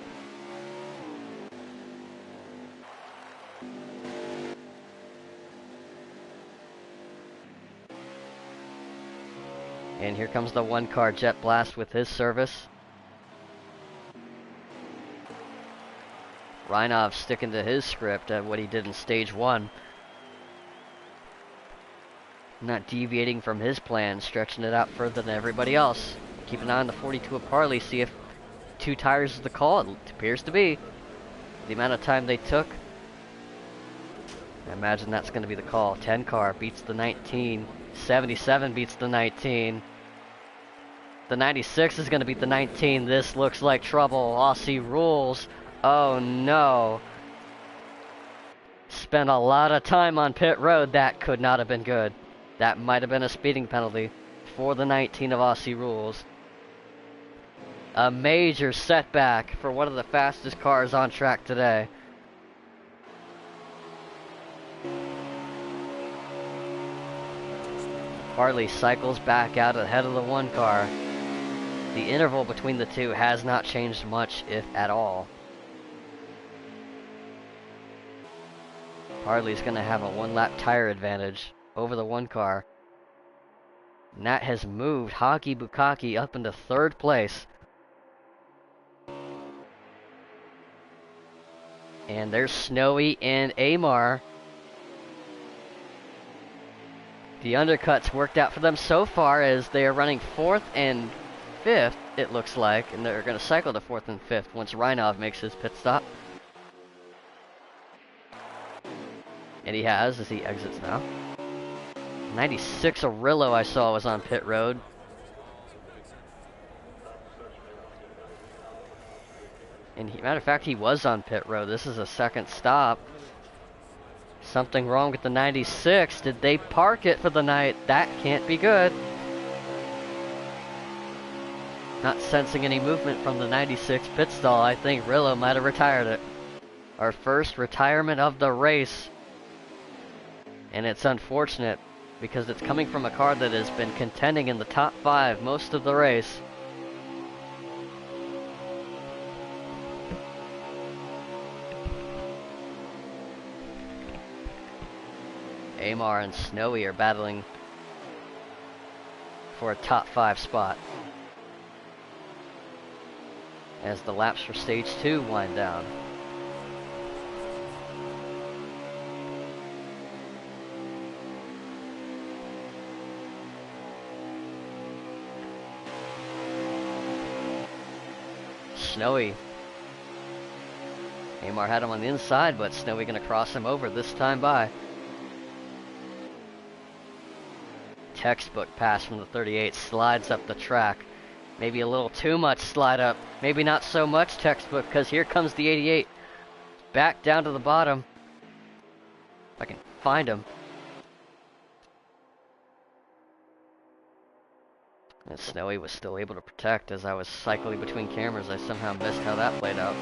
And here comes the one car, Jet Blast, with his service. Reinov sticking to his script at what he did in stage 1. Not deviating from his plan, stretching it out further than everybody else. Keep an eye on the 42 of Parley, see if 2 tires is the call. It appears to be. The amount of time they took, I imagine that's going to be the call. 10 car beats the 19. 77 beats the 19. The 96 is going to beat the 19. This looks like trouble. Aussie rules. Oh no. Spent a lot of time on pit road. That could not have been good. That might have been a speeding penalty for the 19 of Aussie rules. A major setback for one of the fastest cars on track today. Harley cycles back out ahead of the one car. The interval between the two has not changed much, if at all. Harley's going to have a 1-lap tire advantage over the one car. And that has moved Hockey Bukaki up into 3rd place. And there's Snowy and Amar. The undercuts worked out for them so far as they are running 4th and 5th, it looks like. And they're going to cycle to 4th and 5th once Reinov makes his pit stop. And he has, as he exits now. 96 Arillo I saw was on pit road. And matter of fact, he was on pit road. This is a 2nd stop. Something wrong with the 96. Did they park it for the night? That can't be good. Not sensing any movement from the 96 pit stall. I think Rillo might have retired it. Our first retirement of the race. And it's unfortunate because it's coming from a car that has been contending in the top 5 most of the race. Amar and Snowy are battling for a top 5 spot as the laps for stage 2 wind down. Snowy. Amar had him on the inside, but Snowy gonna cross him over this time by. Textbook pass from the 38, slides up the track. Maybe a little too much slide up. Maybe not so much textbook, because here comes the 88. Back down to the bottom. If I can find him. And Snowy was still able to protect as I was cycling between cameras. I somehow missed how that played out.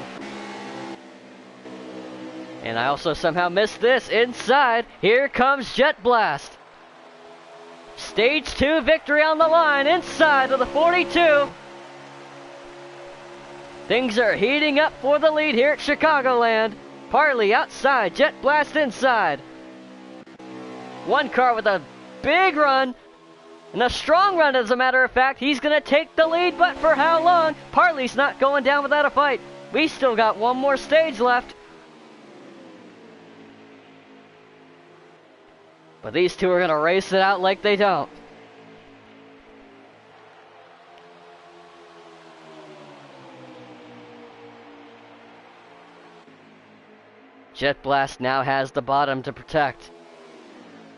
And I also somehow missed this inside. Here comes Jet Blast. Stage 2 victory on the line inside of the 42. Things are heating up for the lead here at Chicagoland. Parley outside, Jet Blast inside. One car with a big run. And a strong run, as a matter of fact. He's going to take the lead, but for how long? Parley's not going down without a fight. We still got one more stage left. But these two are going to race it out like they don't. Jet Blast now has the bottom to protect.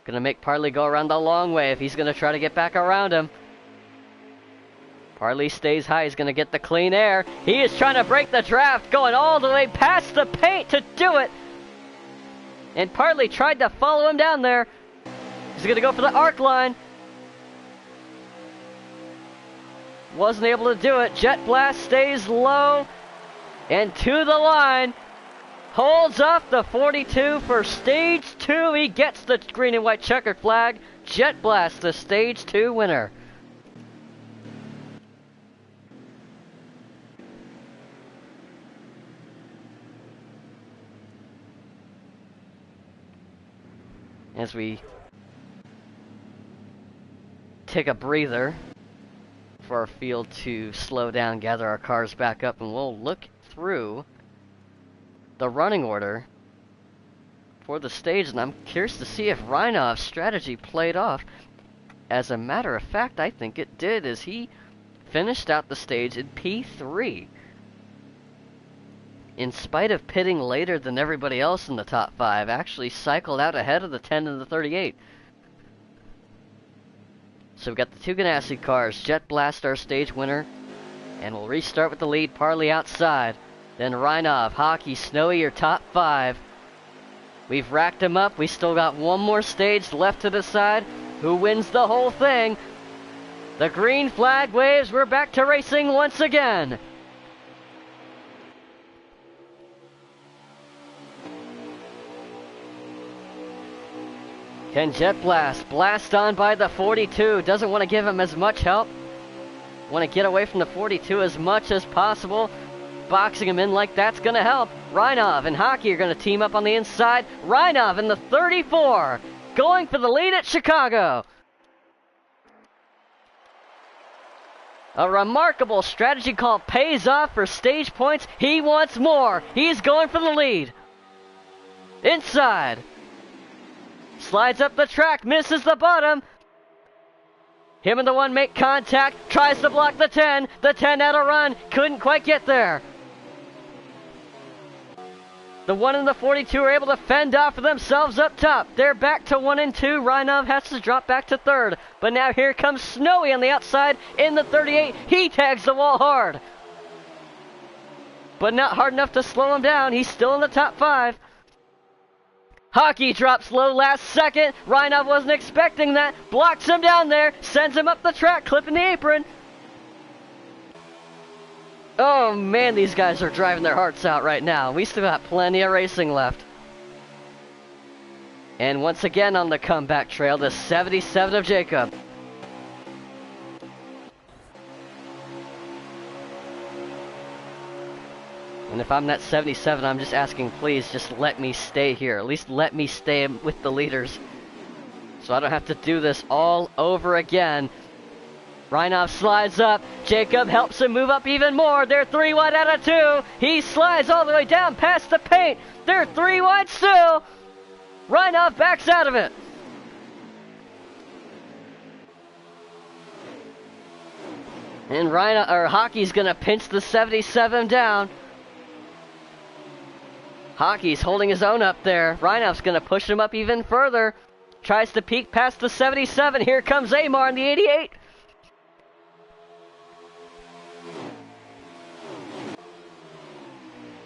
Gonna make Parley go around the long way if he's gonna try to get back around him. Parley stays high, he's gonna get the clean air. He is trying to break the draft, going all the way past the paint to do it. And Parley tried to follow him down there. He's gonna go for the arc line. Wasn't able to do it. Jet Blast stays low and to the line. Holds off the 42 for stage 2. He gets the green and white checkered flag. Jet Blast, the Stage 2 winner. As we take a breather for our field to slow down, gather our cars back up, and we'll look through the running order for the stage, and I'm curious to see if Reinov's strategy played off. As a matter of fact, I think it did, as he finished out the stage in P3. In spite of pitting later than everybody else in the top 5, actually cycled out ahead of the 10 and the 38. So we've got the two Ganassi cars, Jet Blast our stage winner, and we'll restart with the lead, Parley outside. Then Reinov, Hockey, Snowy, your top 5. We've racked them up. We still got one more stage left to decide who wins the whole thing. The green flag waves. We're back to racing once again. Can Jet blast on by the 42. Doesn't want to give him as much help. Want to get away from the 42 as much as possible. Boxing him in like that's going to help. Reinov and Hockey are going to team up on the inside. Reinov in the 34, going for the lead at Chicago. A remarkable strategy call pays off for stage points. He wants more. He's going for the lead. Inside. Slides up the track, misses the bottom. Him and the 1 make contact, tries to block the 10. The 10 had a run, couldn't quite get there. The 1 and the 42 are able to fend off for themselves up top. They're back to 1 and 2. Reinov has to drop back to 3rd. But now here comes Snowy on the outside in the 38. He tags the wall hard. But not hard enough to slow him down. He's still in the top 5. Hockey drops low last second. Reinov wasn't expecting that. Blocks him down there. Sends him up the track, clipping the apron. Oh man, these guys are driving their hearts out right now. We still got plenty of racing left. And once again on the comeback trail, the 77 of Jacob. And if I'm that 77, I'm just asking, please, just let me stay here. At least let me stay with the leaders, so I don't have to do this all over again. Reinov slides up. Jacob helps him move up even more. They're 3 wide out of 2. He slides all the way down past the paint. They're 3 wide still. Reinov backs out of it. And Hockey's gonna pinch the 77 down. Hockey's holding his own up there. Reinov's going to push him up even further. Tries to peek past the 77. Here comes Amar in the 88.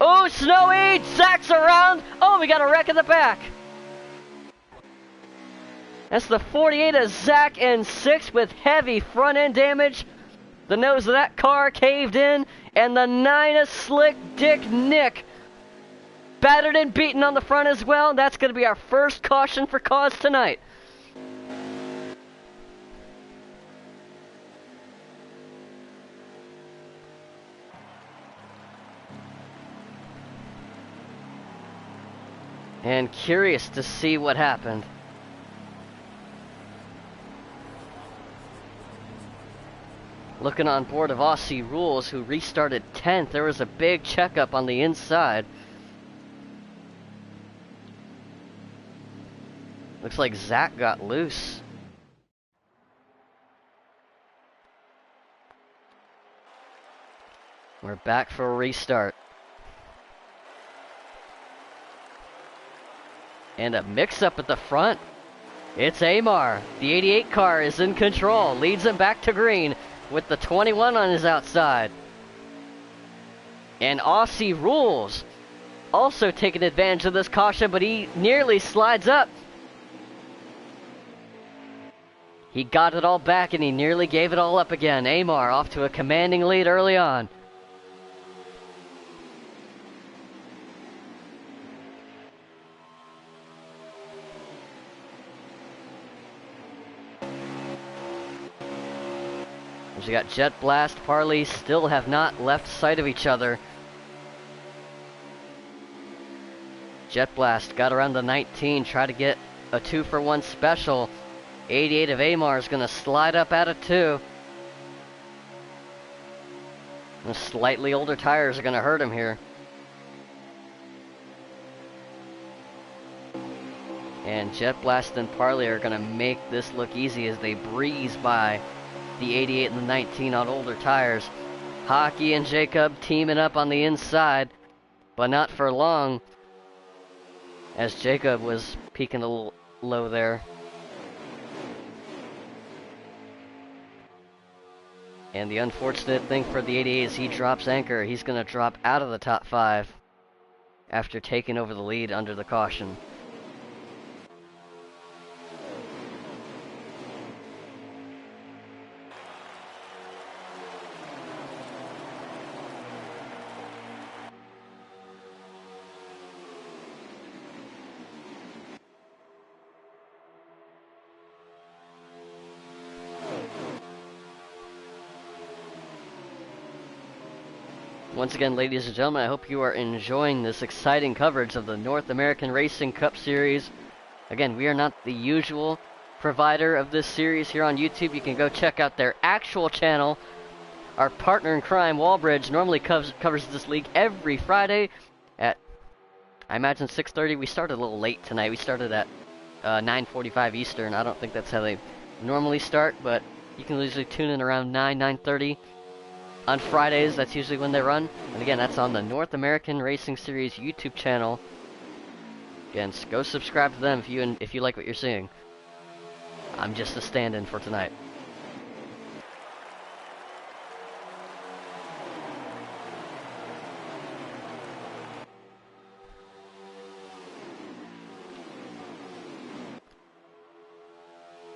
Oh, Snowy! Zach's around! Oh, we got a wreck in the back. That's the 48 of Zach and 6 with heavy front end damage. The nose of that car caved in. And the 9 of Slick Dick Nick. Battered and beaten on the front as well. That's going to be our first caution for cause tonight. And curious to see what happened. Looking on board of Aussie Rules, who restarted 10th, there was a big checkup on the inside. Looks like Zach got loose. We're back for a restart. And a mix-up at the front. It's Amar. The 88 car is in control. Leads him back to green with the 21 on his outside. And Aussie Rules also taking advantage of this caution, but he nearly slides up. He got it all back and he nearly gave it all up again. Amar off to a commanding lead early on. As we got Jet Blast, Parley still have not left sight of each other. Jet Blast got around the 19, try to get a 2-for-1 special. 88 of Amar is going to slide up out of 2. The slightly older tires are going to hurt him here. And Jet Blast and Parley are going to make this look easy as they breeze by the 88 and the 19 on older tires. Hockey and Jacob teaming up on the inside, but not for long, as Jacob was peaking a little low there. And the unfortunate thing for the 88 is he drops anchor. He's going to drop out of the top 5 after taking over the lead under the caution. Once again, ladies and gentlemen, I hope you are enjoying this exciting coverage of the North American Racing Cup Series. Again, we are not the usual provider of this series here on YouTube. You can go check out their actual channel. Our partner in crime, Wallbridge, normally covers this league every Friday at, I imagine, 6:30. We started a little late tonight. We started at 9:45 Eastern. I don't think that's how they normally start, but you can usually tune in around 9:30. On Fridays, that's usually when they run. And again, that's on the North American Racing Series YouTube channel. Again, go subscribe to them if you like what you're seeing. I'm just a stand-in for tonight.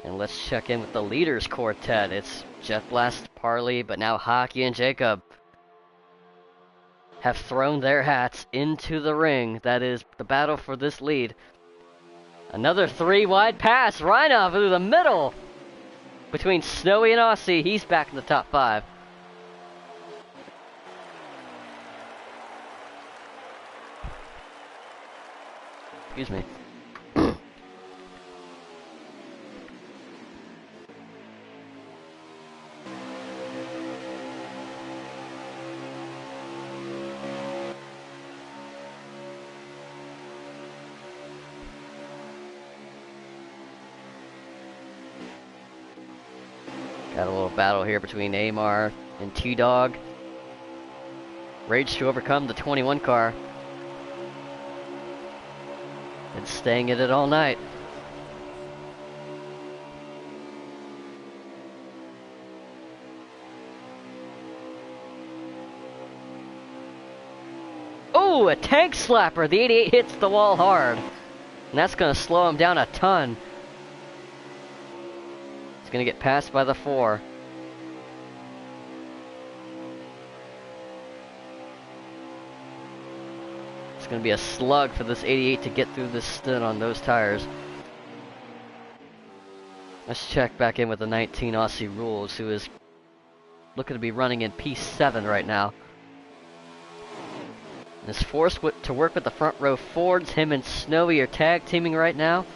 And let's check in with the leaders quartet. It's Jet Blast, Parley, but now Hockey and Jacob have thrown their hats into the ring. That is the battle for this lead. Another 3-wide pass. Reinov through the middle. Between Snowy and Aussie, he's back in the top 5. Excuse me. Got a little battle here between Amar and T-Dog. Rage to overcome the 21 car. And staying in it all night. Oh, a tank slapper. The 88 hits the wall hard. And that's going to slow him down a ton. Gonna get passed by the 4. It's gonna be a slug for this 88 to get through this stint on those tires. Let's check back in with the 19 Aussie Rules, who is looking to be running in P7 right now. And is forced to work with the front row Fords. Him and Snowy are tag teaming right now.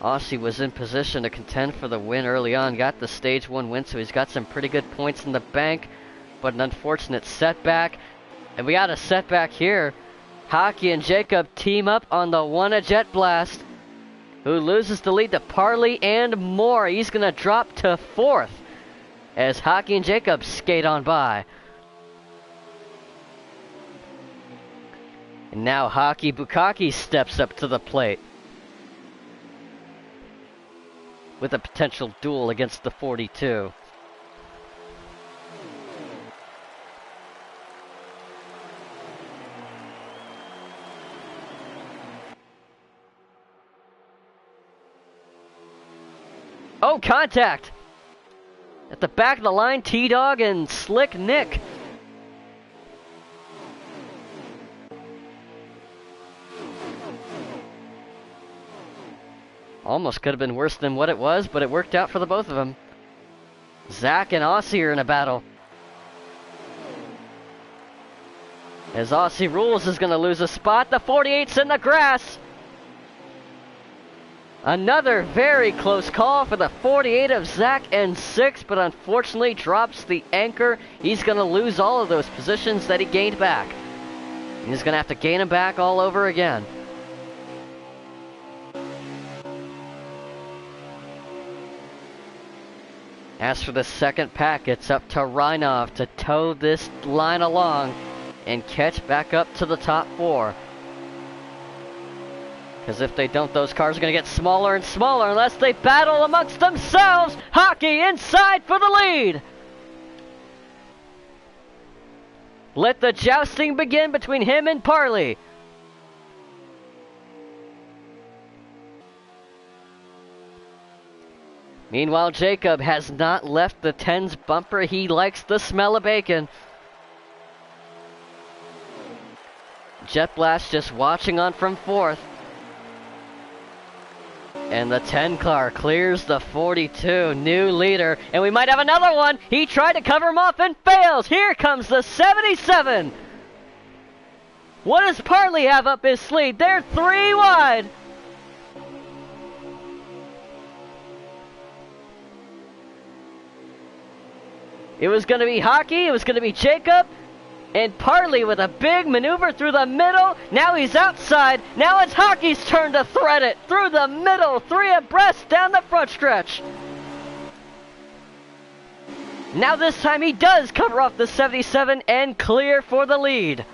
Aussie was in position to contend for the win early on, got the stage 1 win, so he's got some pretty good points in the bank, but an unfortunate setback. And we got a setback here. Hockey and Jacob team up on the 1 of Jet Blast, who loses the lead to Parley and more. He's going to drop to 4th as Hockey and Jacob skate on by. And now Hockey Bukaki steps up to the plate with a potential duel against the 42. Oh, contact! At the back of the line, T-Dog and Slick Nick. Almost could have been worse than what it was, but it worked out for the both of them. Zach and Aussie are in a battle. As Aussie Rules is going to lose a spot, the 48's in the grass. Another very close call for the 48 of Zach and 6, but unfortunately drops the anchor. He's going to lose all of those positions that he gained back. He's going to have to gain them back all over again. As for the second pack, it's up to Reinov to tow this line along and catch back up to the top 4. Because if they don't, those cars are going to get smaller and smaller unless they battle amongst themselves. Hockey inside for the lead. Let the jousting begin between him and Parley. Meanwhile, Jacob has not left the 10's bumper. He likes the smell of bacon. Jet Blast just watching on from 4th. And the 10 car clears the 42, new leader. And we might have another one. He tried to cover him off and fails. Here comes the 77. What does Parley have up his sleeve? They're 3 wide. It was going to be Hockey. It was going to be Jacob. And Parley with a big maneuver through the middle. Now he's outside. Now it's Hockey's turn to thread it through the middle. 3 abreast down the front stretch. Now this time he does cover off the 77 and clear for the lead.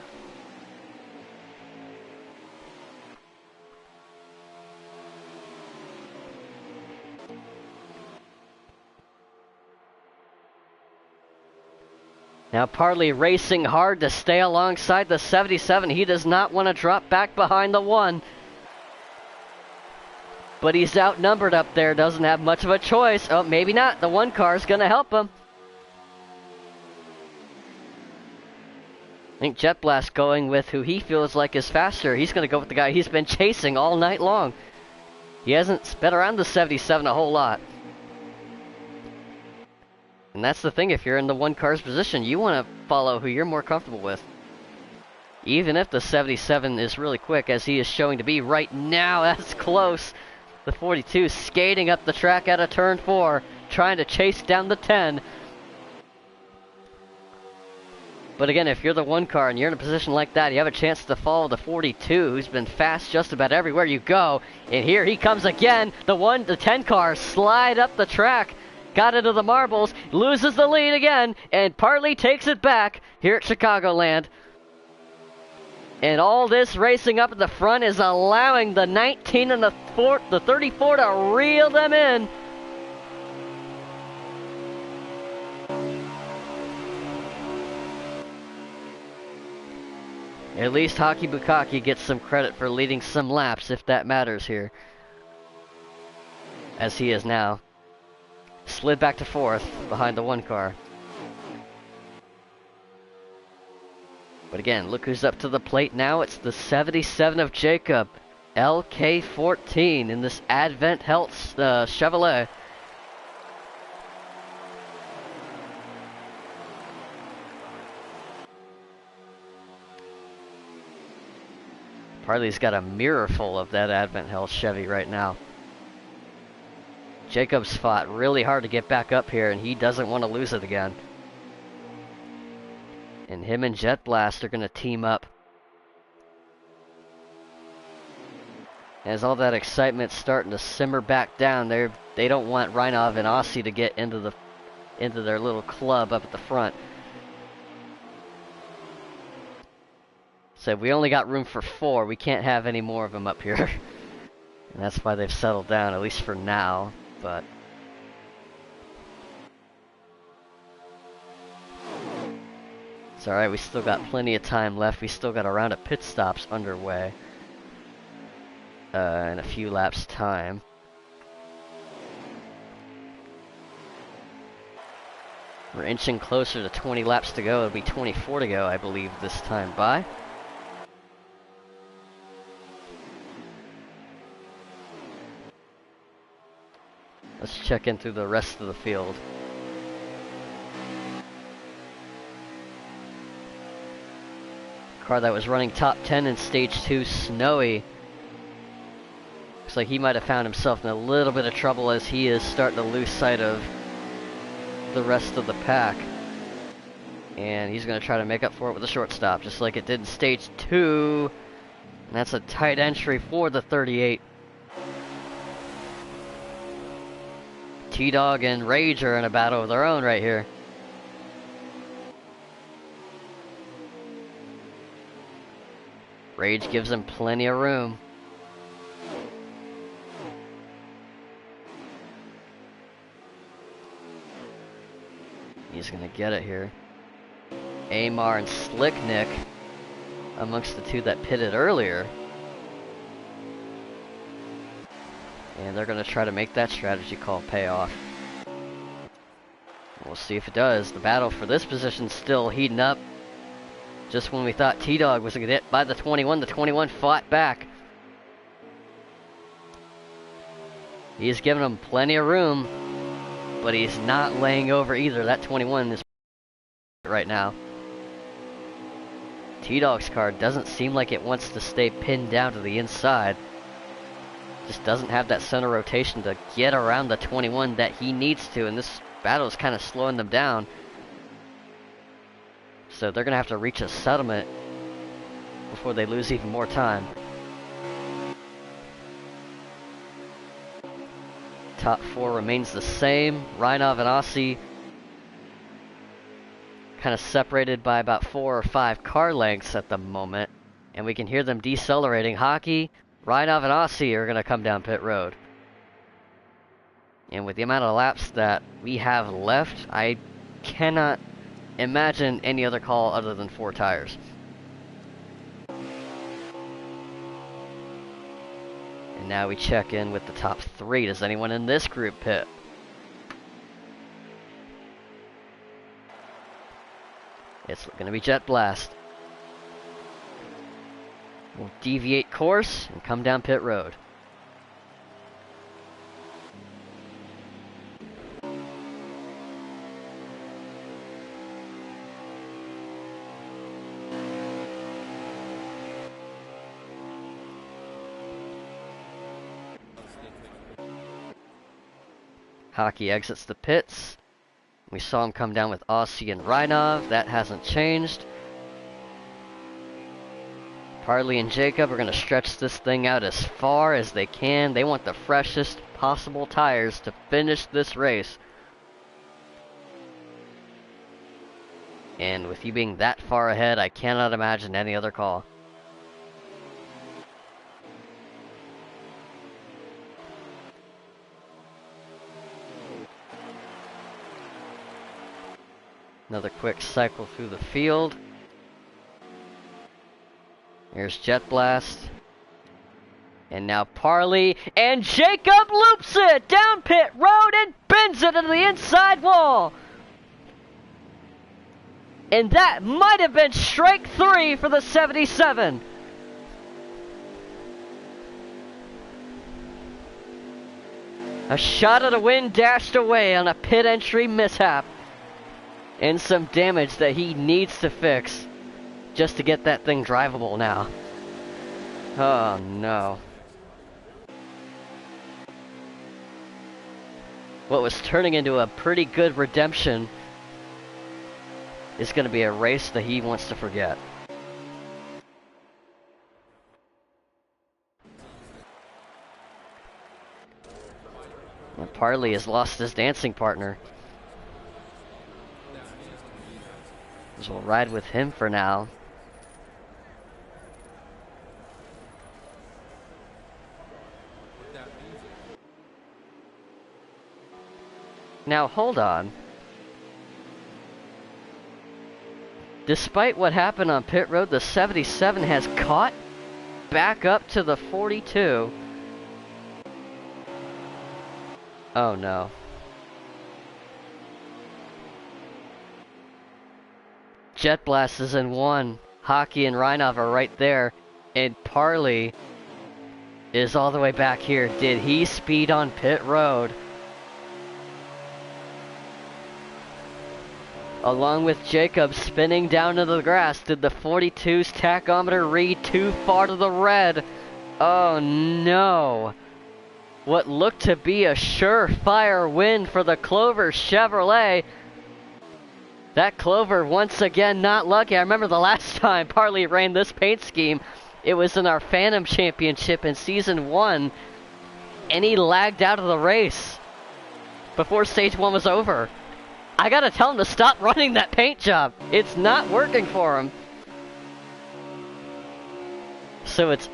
Now Parley racing hard to stay alongside the 77. He does not want to drop back behind the 1. But he's outnumbered up there, doesn't have much of a choice. Oh, maybe not. The 1 car is going to help him. I think Jet Blast going with who he feels like is faster. He's going to go with the guy he's been chasing all night long. He hasn't been around the 77 a whole lot. And that's the thing, if you're in the 1 car's position, you want to follow who you're more comfortable with. Even if the 77 is really quick, as he is showing to be right now, that's close. The 42 skating up the track out of turn 4, trying to chase down the 10. But again, if you're the 1 car and you're in a position like that, you have a chance to follow the 42, who's been fast just about everywhere you go. And here he comes again. The 10 car slide up the track. Got into the marbles, loses the lead again, and Parley takes it back here at Chicagoland. And all this racing up at the front is allowing the 19 and the 34 to reel them in. At least Hockey Bukaki gets some credit for leading some laps, if that matters here. As he is now. Slid back to 4th behind the 1 car. But again, look who's up to the plate now. It's the 77 of Jacob. LK14 in this Advent Health Chevrolet. Parley's got a mirror full of that Advent Health Chevy right now. Jacob's fought really hard to get back up here, and he doesn't want to lose it again. And him and Jet Blast are going to team up. As all that excitement's starting to simmer back down, they don't want Reinov and Aussie to get into their little club up at the front. So we only got room for 4. We can't have any more of them up here. And that's why they've settled down, at least for now. But it's alright, we still got plenty of time left. We still got a round of pit stops underway. In a few laps time. We're inching closer to 20 laps to go. It'll be 24 to go, I believe, this time by. Let's check in through the rest of the field. Car that was running top 10 in stage 2, Snowy. Looks like he might have found himself in a little bit of trouble as he is starting to lose sight of the rest of the pack. And he's going to try to make up for it with a short stop, just like it did in stage 2. And that's a tight entry for the 38. T-Dog and Rage are in a battle of their own right here. Rage gives him plenty of room. He's gonna get it here. Amar and Slick Nick amongst the two that pitted earlier. And they're gonna try to make that strategy call pay off. We'll see if it does. The battle for this position still heating up. Just when we thought T-Dog was gonna get hit by the 21 fought back. He's giving him plenty of room, but he's not laying over either. That 21 is right now. T-Dog's car doesn't seem like it wants to stay pinned down to the inside. Just doesn't have that center rotation to get around the 21 that he needs to, and this battle is kind of slowing them down. So they're going to have to reach a settlement before they lose even more time. Top 4 remains the same. Rhinov and Aussie kind of separated by about 4 or 5 car lengths at the moment. And we can hear them decelerating. Hockey, Rhinov and Aussie are going to come down pit road. And with the amount of laps that we have left, I cannot imagine any other call other than 4 tires. And now we check in with the top 3. Does anyone in this group pit? It's going to be Jet Blast. We'll deviate course and come down pit road. Hockey exits the pits. We saw him come down with Aussie and Rhinov. That hasn't changed. Parley and Jacob are going to stretch this thing out as far as they can. They want the freshest possible tires to finish this race. And with you being that far ahead, I cannot imagine any other call. Another quick cycle through the field. Here's Jet Blast. And now Parley. And Jacob loops it down pit road and bends it into the inside wall. And that might have been strike 3 for the 77. A shot at the wind dashed away on a pit entry mishap. And some damage that he needs to fix just to get that thing drivable now. Oh no. What was turning into a pretty good redemption is going to be a race that he wants to forget. And Parley has lost his dancing partner. So we'll ride with him for now. Now hold on. Despite what happened on pit road, the 77 has caught back up to the 42. Oh no. Jet Blast is in 1. Hockey and Rhinov are right there. And Parley is all the way back here. Did he speed on pit road? along with Jacob spinning down into the grass. Did the 42's tachometer read too far to the red? Oh no. What looked to be a surefire win for the Clover Chevrolet. That Clover once again not lucky. I remember the last time Parley ran this paint scheme. It was in our Phantom Championship in Season 1. And he lagged out of the race before Stage 1 was over. I gotta tell him to stop running that paint job. It's not working for him. So it's...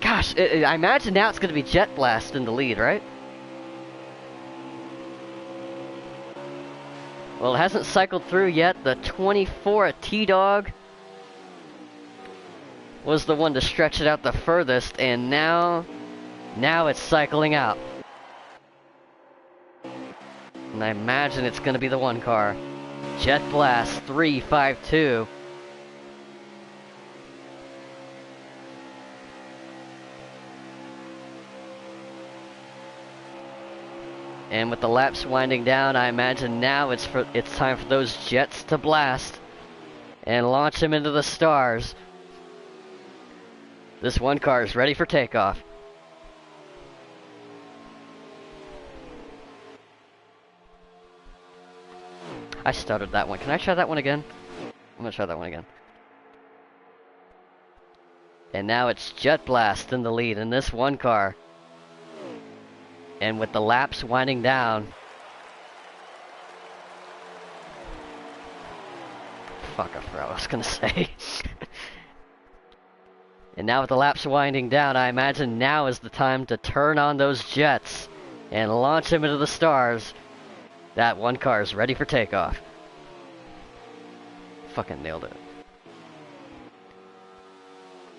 Gosh, I imagine now it's gonna be Jet Blast in the lead, right? Well, it hasn't cycled through yet. The 24 at T-Dog was the one to stretch it out the furthest, and now it's cycling out. And I imagine it's going to be the one car. Jet Blast 352. And with the laps winding down, I imagine now it's time for those jets to blast and launch them into the stars. This one car is ready for takeoff. I stuttered that one. Can I try that one again? I'm gonna try that one again. And now it's Jet Blast in the lead in this one car. And with the laps winding down... Fuck, I forgot what I was gonna say. And now with the laps winding down, I imagine now is the time to turn on those jets and launch them into the stars. That one car is ready for takeoff. Fucking nailed it.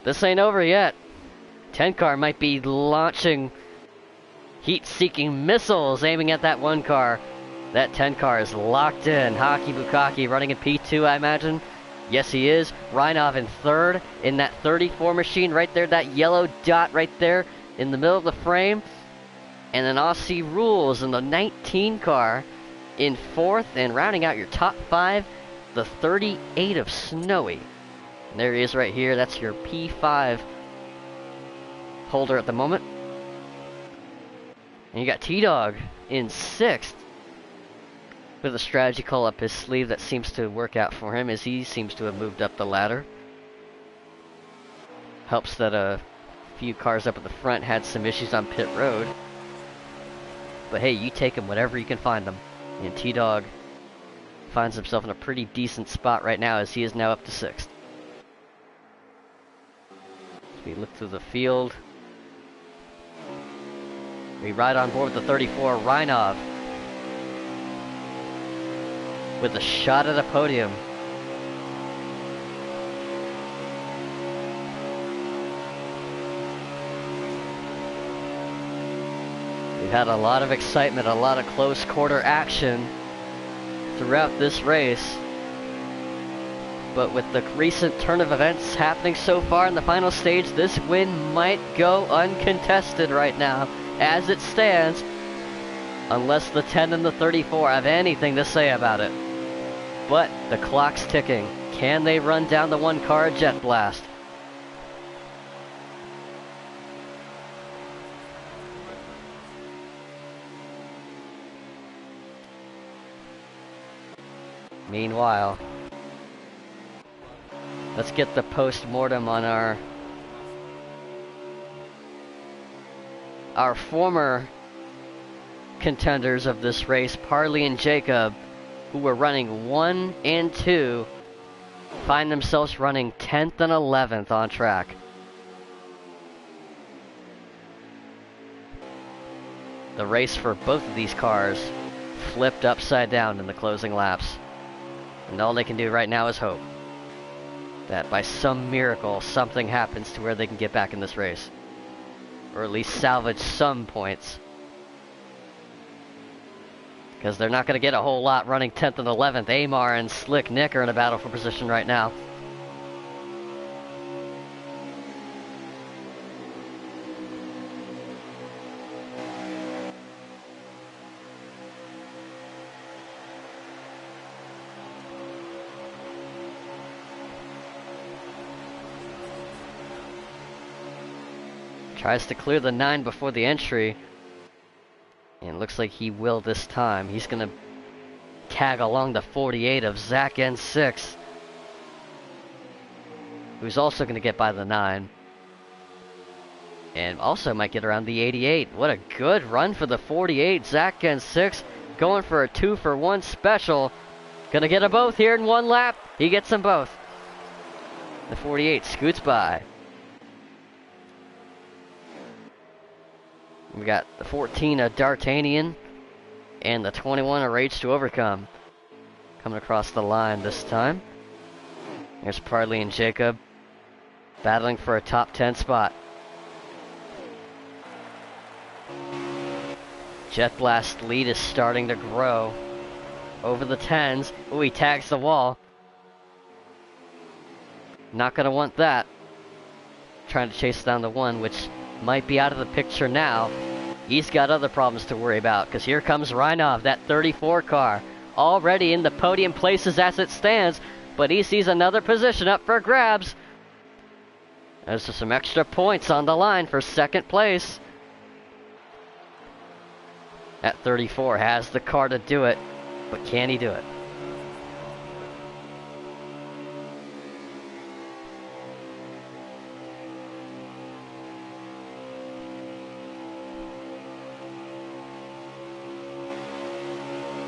This ain't over yet. 10 car might be launching heat-seeking missiles aiming at that one car. That 10 car is locked in. Hockey Bukaki running in P2, I imagine. Yes, he is. Reinov in third in that 34 machine right there. That yellow dot right there in the middle of the frame. And then Aussie Rules in the 19 car in fourth. And rounding out your top 5, the 38 of Snowy. And there he is right here. That's your P5 holder at the moment. And you got T-Dog in 6th. With a strategy call up his sleeve that seems to work out for him as he seems to have moved up the ladder. Helps that a few cars up at the front had some issues on pit road. But hey, you take them whenever you can find them. And T-Dog finds himself in a pretty decent spot right now as he is now up to 6th. As we look through the field. We ride on board with the 34 Reinov. With a shot at a podium. We've had a lot of excitement, a lot of close quarter action throughout this race. But with the recent turn of events happening so far in the final stage, this win might go uncontested right now, as it stands, unless the 10 and the 34 have anything to say about it. But the clock's ticking. Can they run down the one car Jet Blast? Meanwhile, let's get the post-mortem on our former contenders of this race, Parley and Jacob, who were running 1 and 2, find themselves running 10th and 11th on track. The race for both of these cars flipped upside down in the closing laps. And all they can do right now is hope that by some miracle something happens to where they can get back in this race. Or at least salvage some points. Because they're not going to get a whole lot running 10th and 11th. Amar and Slick Nick are in a battle for position right now. Tries to clear the 9 before the entry. And looks like he will this time. He's going to tag along the 48 of Zach N6. Who's also going to get by the 9. And also might get around the 88. What a good run for the 48. Zach N6 going for a 2-for-1 special. Gonna get them both here in one lap. He gets them both. The 48 scoots by. We got the 14, a D'Artagnan, and the 21, a Rage to Overcome. Coming across the line this time. There's Parley and Jacob battling for a top 10 spot. Jet Blast lead is starting to grow over the 10s. Ooh, he tags the wall. Not gonna want that. Trying to chase down the 1, which might be out of the picture now. He's got other problems to worry about, because here comes Reinov, that 34 car. Already in the podium places as it stands, but he sees another position up for grabs. There's some extra points on the line for second place. That 34 has the car to do it, but can he do it?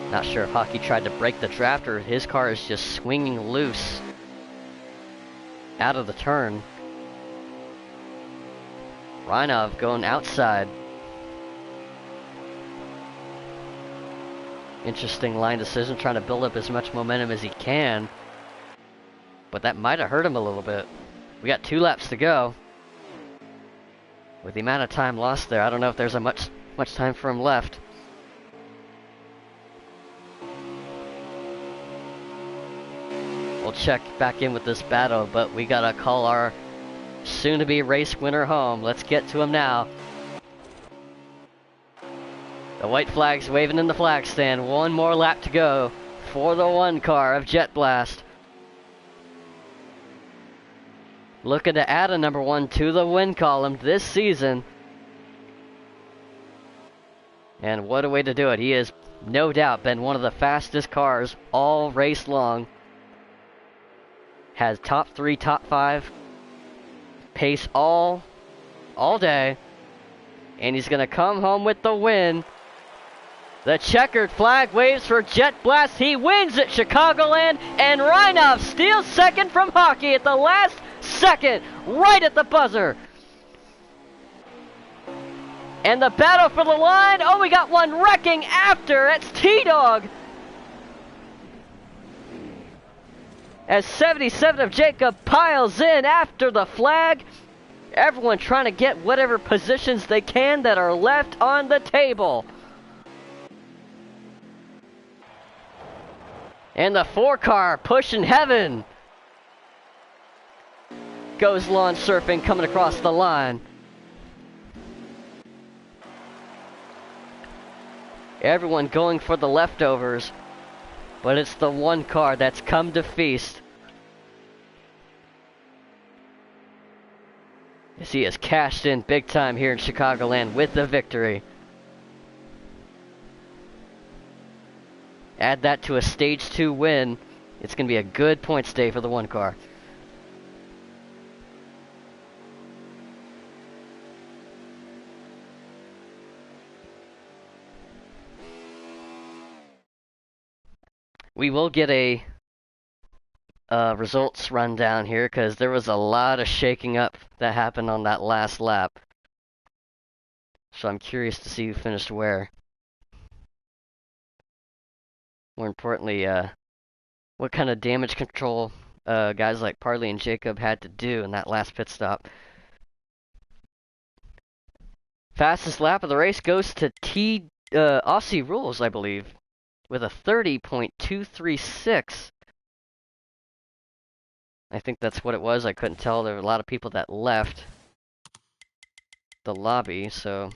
Not sure if Hockey tried to break the draft or his car is just swinging loose out of the turn. Reinov going outside. Interesting line decision, trying to build up as much momentum as he can. But that might have hurt him a little bit. We got 2 laps to go. With the amount of time lost there, I don't know if there's much time for him left. We'll check back in with this battle, but we gotta call our soon-to-be race winner home. Let's get to him now. The white flag's waving in the flag stand. 1 more lap to go for the 1 car of Jet Blast. Looking to add a number 1 to the win column this season. And what a way to do it. He has no doubt been one of the fastest cars all race long. Has top 3, top 5 pace all day. And he's gonna come home with the win. The checkered flag waves for Jet Blast. He wins at Chicagoland, and Reinov steals second from Hockey at the last second, right at the buzzer. And the battle for the line. Oh, we got one wrecking after. It's T-Dog. As 77 of Jacob piles in after the flag. Everyone trying to get whatever positions they can that are left on the table. And the 4 car pushing heaven. Goes lawn surfing coming across the line. Everyone going for the leftovers. But it's the 1 car that's come to feast. As he has cashed in big time here in Chicagoland with the victory. Add that to a stage 2 win. It's going to be a good points day for the 1 car. We will get a results rundown here because there was a lot of shaking up that happened on that last lap. So I'm curious to see who finished where. More importantly, what kind of damage control guys like Parley and Jacob had to do in that last pit stop. Fastest lap of the race goes to Aussie Rules, I believe, with a 30.236. I think that's what it was. I couldn't tell. There were a lot of people that left the lobby, so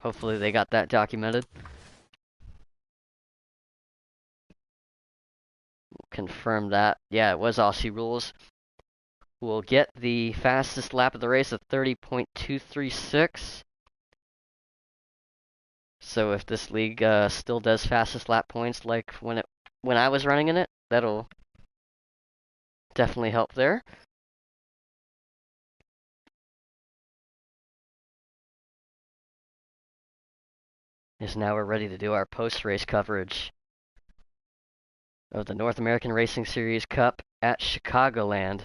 hopefully they got that documented. Confirm that. Yeah, it was Aussie Rules. will get the fastest lap of the race at 30.236. So if this league still does fastest lap points like when I was running in it, that'll definitely help there. Is now we're ready to do our post-race coverage of the North American Racing Series Cup at Chicagoland.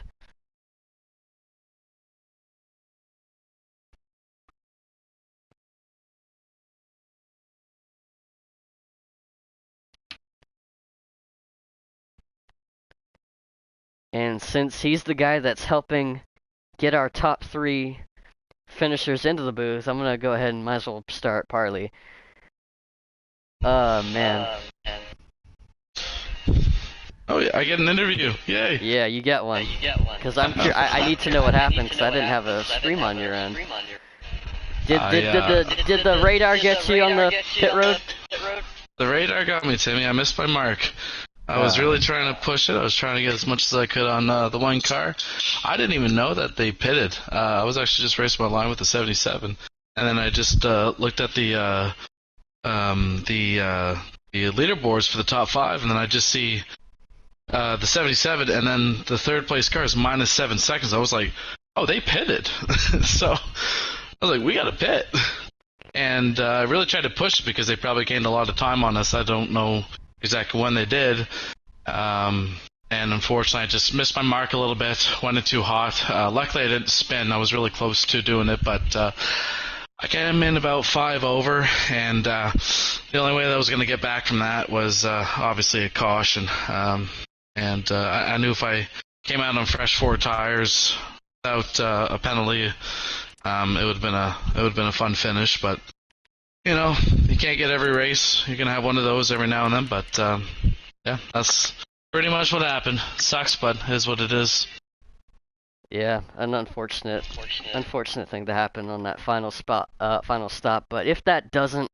And since he's the guy that's helping get our top 3 finishers into the booth, I'm gonna go ahead and might as well start Parley. Man. Oh yeah, I get an interview. Yay. Yeah, you get one. Because I need to know what happened because I didn't have a stream on your end. Did the radar get you on the pit road? The radar got me, Timmy. I missed my mark. I was really trying to push it. I was trying to get as much as I could on the one car. I didn't even know that they pitted. I was actually just racing my line with the 77, and then I just looked at the leaderboards for the top 5, and then I just see the 77, and then the third place car is minus 7 seconds. I was like, oh, they pitted. So I was like, we got to pit. And I really tried to push it because they probably gained a lot of time on us. I don't know exactly when they did. And unfortunately, I just missed my mark a little bit, went in too hot. Luckily, I didn't spin. I was really close to doing it, but I came in about 5 over, and the only way that I was going to get back from that was obviously a caution. I knew if I came out on fresh 4 tires without a penalty, it would have been a fun finish. But you know, you can't get every race. You're gonna have one of those every now and then. But yeah, that's pretty much what happened. Sucks, but it is what it is. Yeah, an unfortunate thing to happen on that final stop. But if that doesn't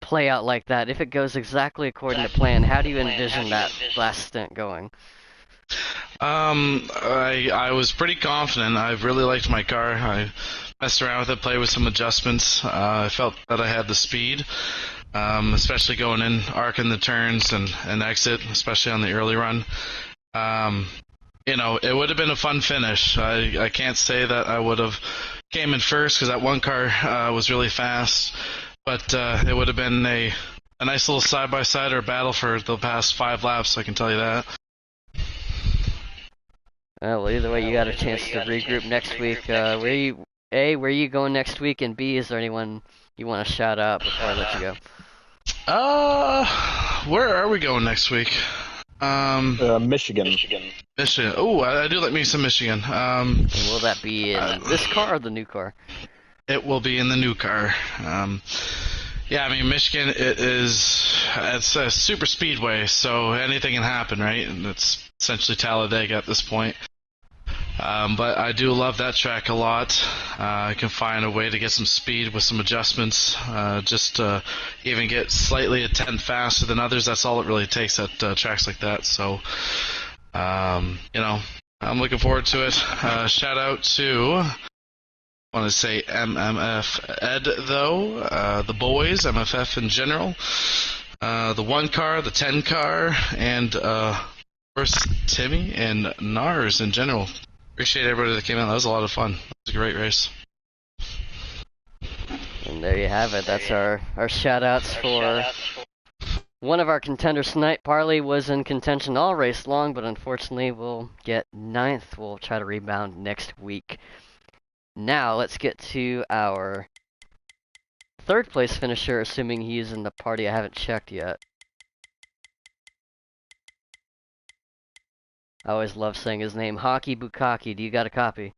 play out like that, if it goes exactly according to plan, how do you envision that last stint going? I was pretty confident. I really liked my car. I messed around with it, played with some adjustments. I felt that I had the speed, especially going in, arcing the turns and exit, especially on the early run. You know, it would have been a fun finish. I can't say that I would have came in first because that one car was really fast, but it would have been a nice little side-by-side or battle for the past 5 laps, I can tell you that. Well, either way, you got a chance to regroup next week. Where are you going next week? And B, is there anyone you want to shout out before I let you go? Where are we going next week? Michigan. Michigan. Oh, I do like me some Michigan. And will that be in this car or the new car? It will be in the new car. Yeah, I mean, Michigan, it's a super speedway, so anything can happen, right? And it's essentially Talladega at this point. But I do love that track a lot. I can find a way to get some speed with some adjustments, just to even get slightly a tenth faster than others. That's all it really takes at tracks like that. So, you know, I'm looking forward to it. Shout out to, I want to say MMF Ed, though, the boys, MFF in general, the 1 car, the 10 car, and of course Timmy and NARS in general. Appreciate everybody that came out. That was a lot of fun. It was a great race. And there you have it. That's our shout-outs for one of our contenders tonight. Parley was in contention all race long, but unfortunately we'll get 9th. We'll try to rebound next week. Now let's get to our 3rd place finisher, assuming he's in the party. I haven't checked yet. I always love saying his name. Hockey Bukaki, do you got a copy?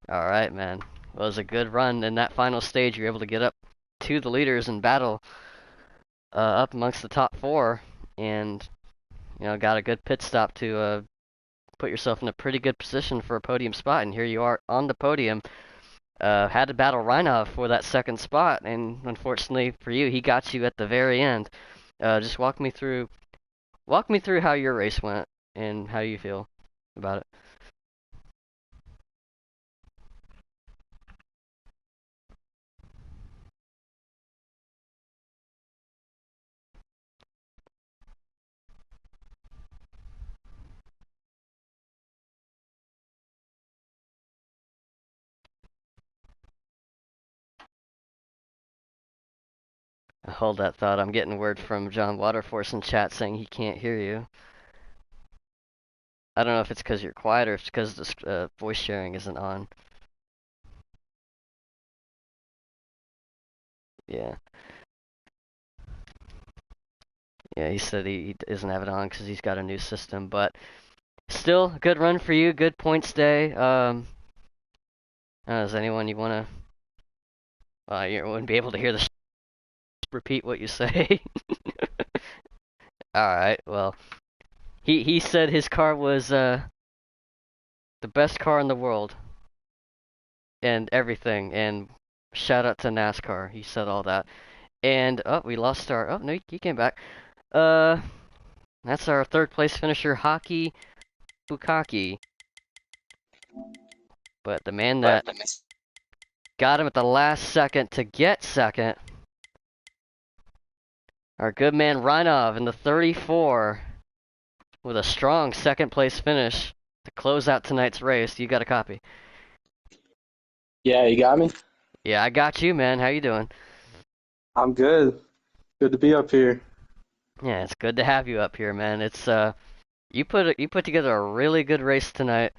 Alright, man. Well, it was a good run in that final stage. You were able to get up to the leaders and battle up amongst the top 4. And, you know, got a good pit stop to put yourself in a pretty good position for a podium spot. And here you are on the podium. Had to battle Reinhoff for that 2nd spot. And unfortunately for you, he got you at the very end. Just walk me through how your race went and how you feel. about it. Hold that thought. I'm getting word from John Waterforce in chat saying he can't hear you. I don't know if it's because you're quiet or if it's because the voice sharing isn't on. Yeah. Yeah, he said he doesn't have it on because he's got a new system, but still, good run for you. Good points day. Does anyone you want to? You wouldn't be able to hear the repeat what you say. All right. Well, he said his car was the best car in the world and everything. And shout out to NASCAR. He said all that. And we lost our. Oh no, he came back. That's our third place finisher, Hockey Bukaki. But the man that got him at the last second to get second, our good man Reinov in the 34 with a strong second place finish to close out tonight's race. You got a copy? Yeah, you got me? Yeah, I got you, man. How you doing? I'm good. Good to be up here. Yeah, it's good to have you up here, man. It's you put together a really good race tonight.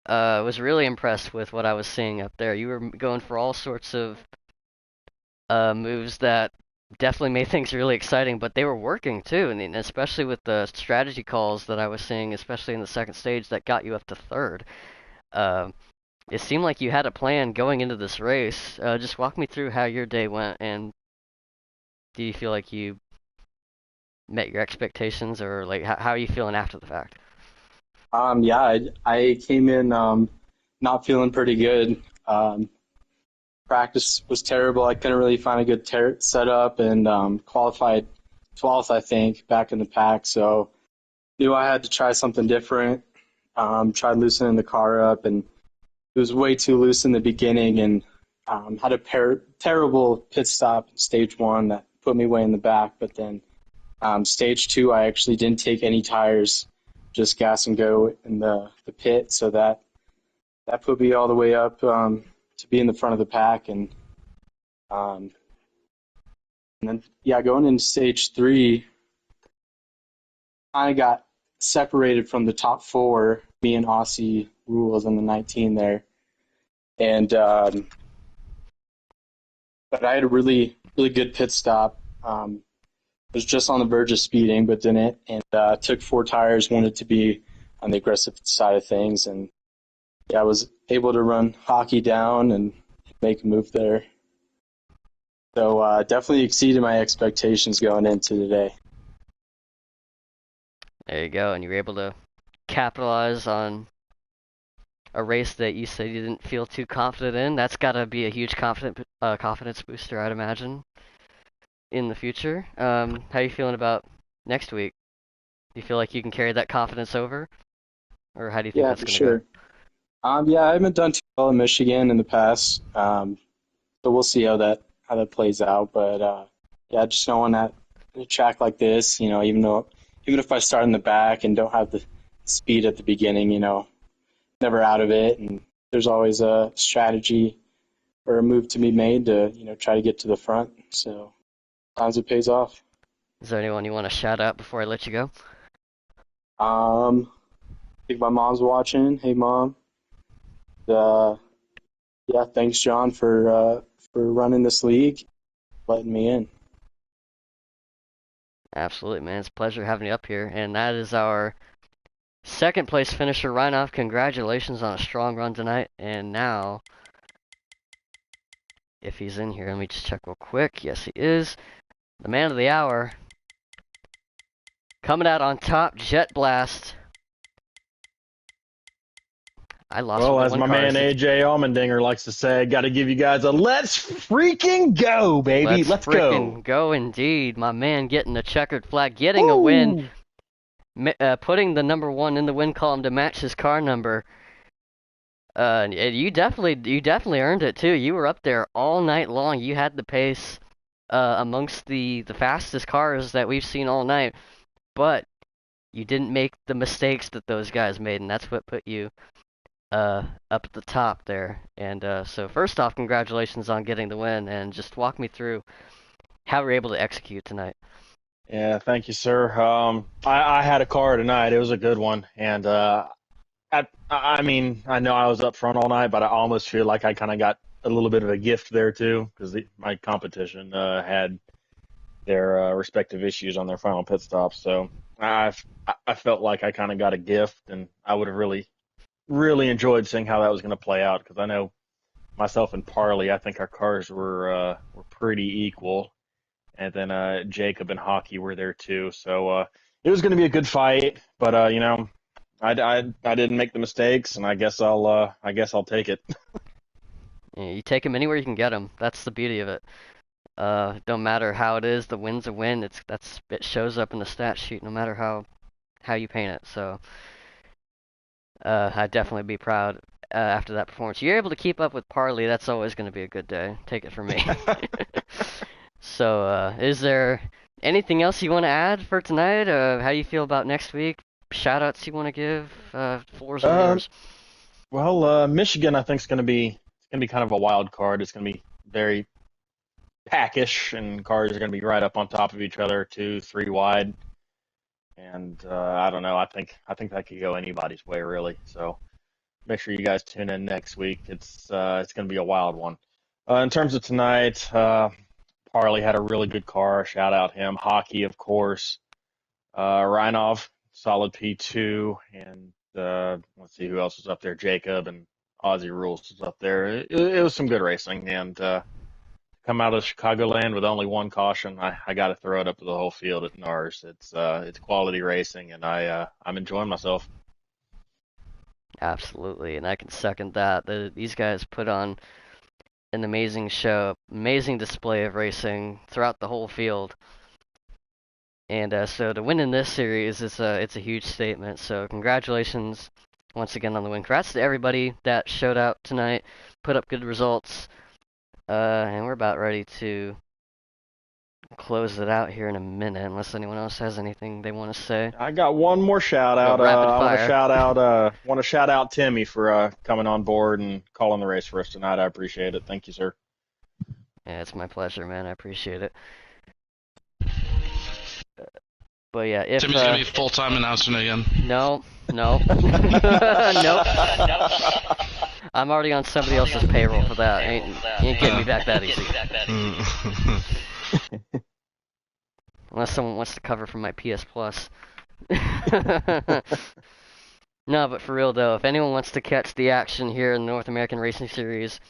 Was really impressed with what I was seeing up there. You were going for all sorts of moves that definitely made things really exciting, but they were working too, and especially with the strategy calls that I was seeing, especially in the second stage, that got you up to third. It seemed like you had a plan going into this race. Just walk me through how your day went, and do you feel like you met your expectations, or like how are you feeling after the fact? Yeah, I came in not feeling pretty good. Practice was terrible. I couldn't really find a good setup and qualified 12th, I think, back in the pack. So knew I had to try something different. Tried loosening the car up, and it was way too loose in the beginning, and had a terrible pit stop in stage one that put me way in the back. But then stage two, I actually didn't take any tires, just gas and go in the pit, so that put me all the way up to be in the front of the pack, and then yeah, going into stage three, I got separated from the top four, me and Aussie Rules in the 19 there, and but I had a really good pit stop. Was just on the verge of speeding, but didn't, and took four tires, wanted to be on the aggressive side of things, and yeah, I was able to run Hockey down and make a move there. So definitely exceeded my expectations going into today. There you go, and you were able to capitalize on a race that you said you didn't feel too confident in. That's got to be a huge confidence booster, I'd imagine, in the future. How are you feeling about next week? Do you feel like you can carry that confidence over, or how do you think Yeah, that's for going to sure. Yeah, I haven't done too well in Michigan in the past, so we'll see how that plays out. But yeah, just knowing that a track like this, even if I start in the back and don't have the speed at the beginning, never out of it, and there's always a strategy or a move to be made to try to get to the front. So sometimes it pays off. Is there anyone you want to shout out before I let you go? I think my mom's watching. Hey, Mom. Yeah, thanks, John, for running this league, letting me in. Absolutely, man. It's a pleasure having you up here. And that is our second place finisher, Reinoff. Congratulations on a strong run tonight. And now, if he's in here, let me just check real quick. Yes, he is. The man of the hour. Coming out on top, Jet Blast. I lost Well, my as one my car. man AJ Allmendinger likes to say, got to give you guys a let's freaking go, baby. Let's freaking go. go indeed. My man getting the checkered flag, getting a win. Woo! putting the number 1 in the win column to match his car number. You definitely earned it too. You were up there all night long. You had the pace amongst the fastest cars that we've seen all night, but you didn't make the mistakes that those guys made, and that's what put you up at the top there. And so first off, congratulations on getting the win, and just walk me through how we're able to execute tonight. Yeah, thank you, sir. I had a car tonight. It was a good one, and I mean, I know I was up front all night, but I almost feel like I kind of got a little bit of a gift there too, because my competition had their respective issues on their final pit stops. So I felt like I kind of got a gift, and I would have really enjoyed seeing how that was going to play out, because I know myself and Parley, I think our cars were pretty equal, and then Jacob and Hockey were there too. So it was going to be a good fight, but you know, I didn't make the mistakes, and I guess I'll take it. Yeah, you take them anywhere you can get them. That's the beauty of it. Don't matter how it is, the win's a win. It shows up in the stat sheet no matter how you paint it. So I'd definitely be proud after that performance. You're able to keep up with Parley. That's always going to be a good day. Take it from me. So is there anything else you want to add for tonight? How you feel about next week? Shout outs you want to give? Floors are yours. Well, Michigan, I think is going to be kind of a wild card. It's going to be very packish, and cars are going to be right up on top of each other, 2, 3 wide. And I don't know. I think that could go anybody's way, really. So make sure you guys tune in next week. It's going to be a wild one. In terms of tonight, Parley had a really good car. Shout out him. Hockey, of course. Reinov, solid P2, and let's see who else was up there. Jacob and Aussie Rules was up there. It was some good racing, and come out of Chicagoland with only one caution. I got to throw it up to the whole field at NARS. It's quality racing, and I'm enjoying myself. Absolutely, and I can second that. These guys put on an amazing show, amazing display of racing throughout the whole field. And so to win in this series it's a huge statement. So congratulations once again on the win. Congrats to everybody that showed out tonight, put up good results. And we're about ready to close it out here in a minute, unless anyone else has anything they want to say. I got one more shout out. Rapid I fire. want to shout out Timmy for coming on board and calling the race for us tonight. I appreciate it. Thank you, sir. Yeah, it's my pleasure, man. I appreciate it. But yeah, if Timmy's gonna be full-time announcer again. no, nope. I'm already on somebody else's payroll for that. Ain't getting me back that easy. Unless someone wants to cover for my PS Plus. No, but for real though, if anyone wants to catch the action here in the North American Racing Series,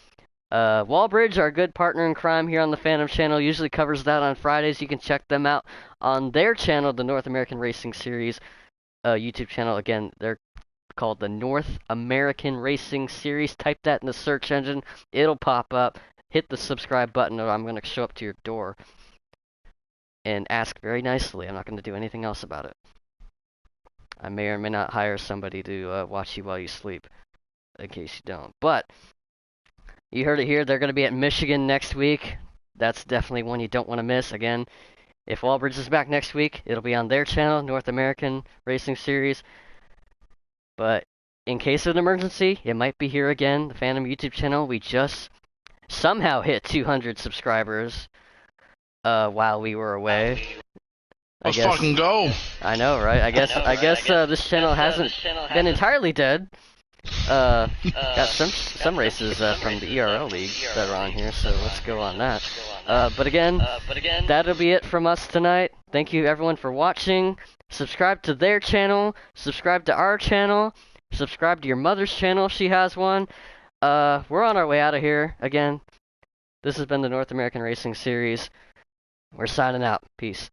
Wallbridge, our good partner in crime here on the Phantom channel, usually covers that on Fridays. You can check them out on their channel, the North American Racing Series YouTube channel. Again, they're called the North American Racing Series. Type that in the search engine. It'll pop up. Hit the subscribe button or I'm going to show up to your door and ask very nicely. I'm not going to do anything else about it. I may or may not hire somebody to watch you while you sleep, in case you don't. But you heard it here. They're going to be at Michigan next week. That's definitely one you don't want to miss. Again, if Wallbridge is back next week, it'll be on their channel, North American Racing Series. But in case of an emergency, it might be here again, the Phantom YouTube channel. We just somehow hit 200 subscribers while we were away. Let's fucking go! I know, right? I guess this channel hasn't been entirely dead. Got some races from the ERL League that are on here, so let's go on that. But again, that'll be it from us tonight. Thank you everyone for watching. Subscribe to their channel, subscribe to our channel, subscribe to your mother's channel if she has one. We're on our way out of here. Again, this has been the North American Racing Series. We're signing out. Peace.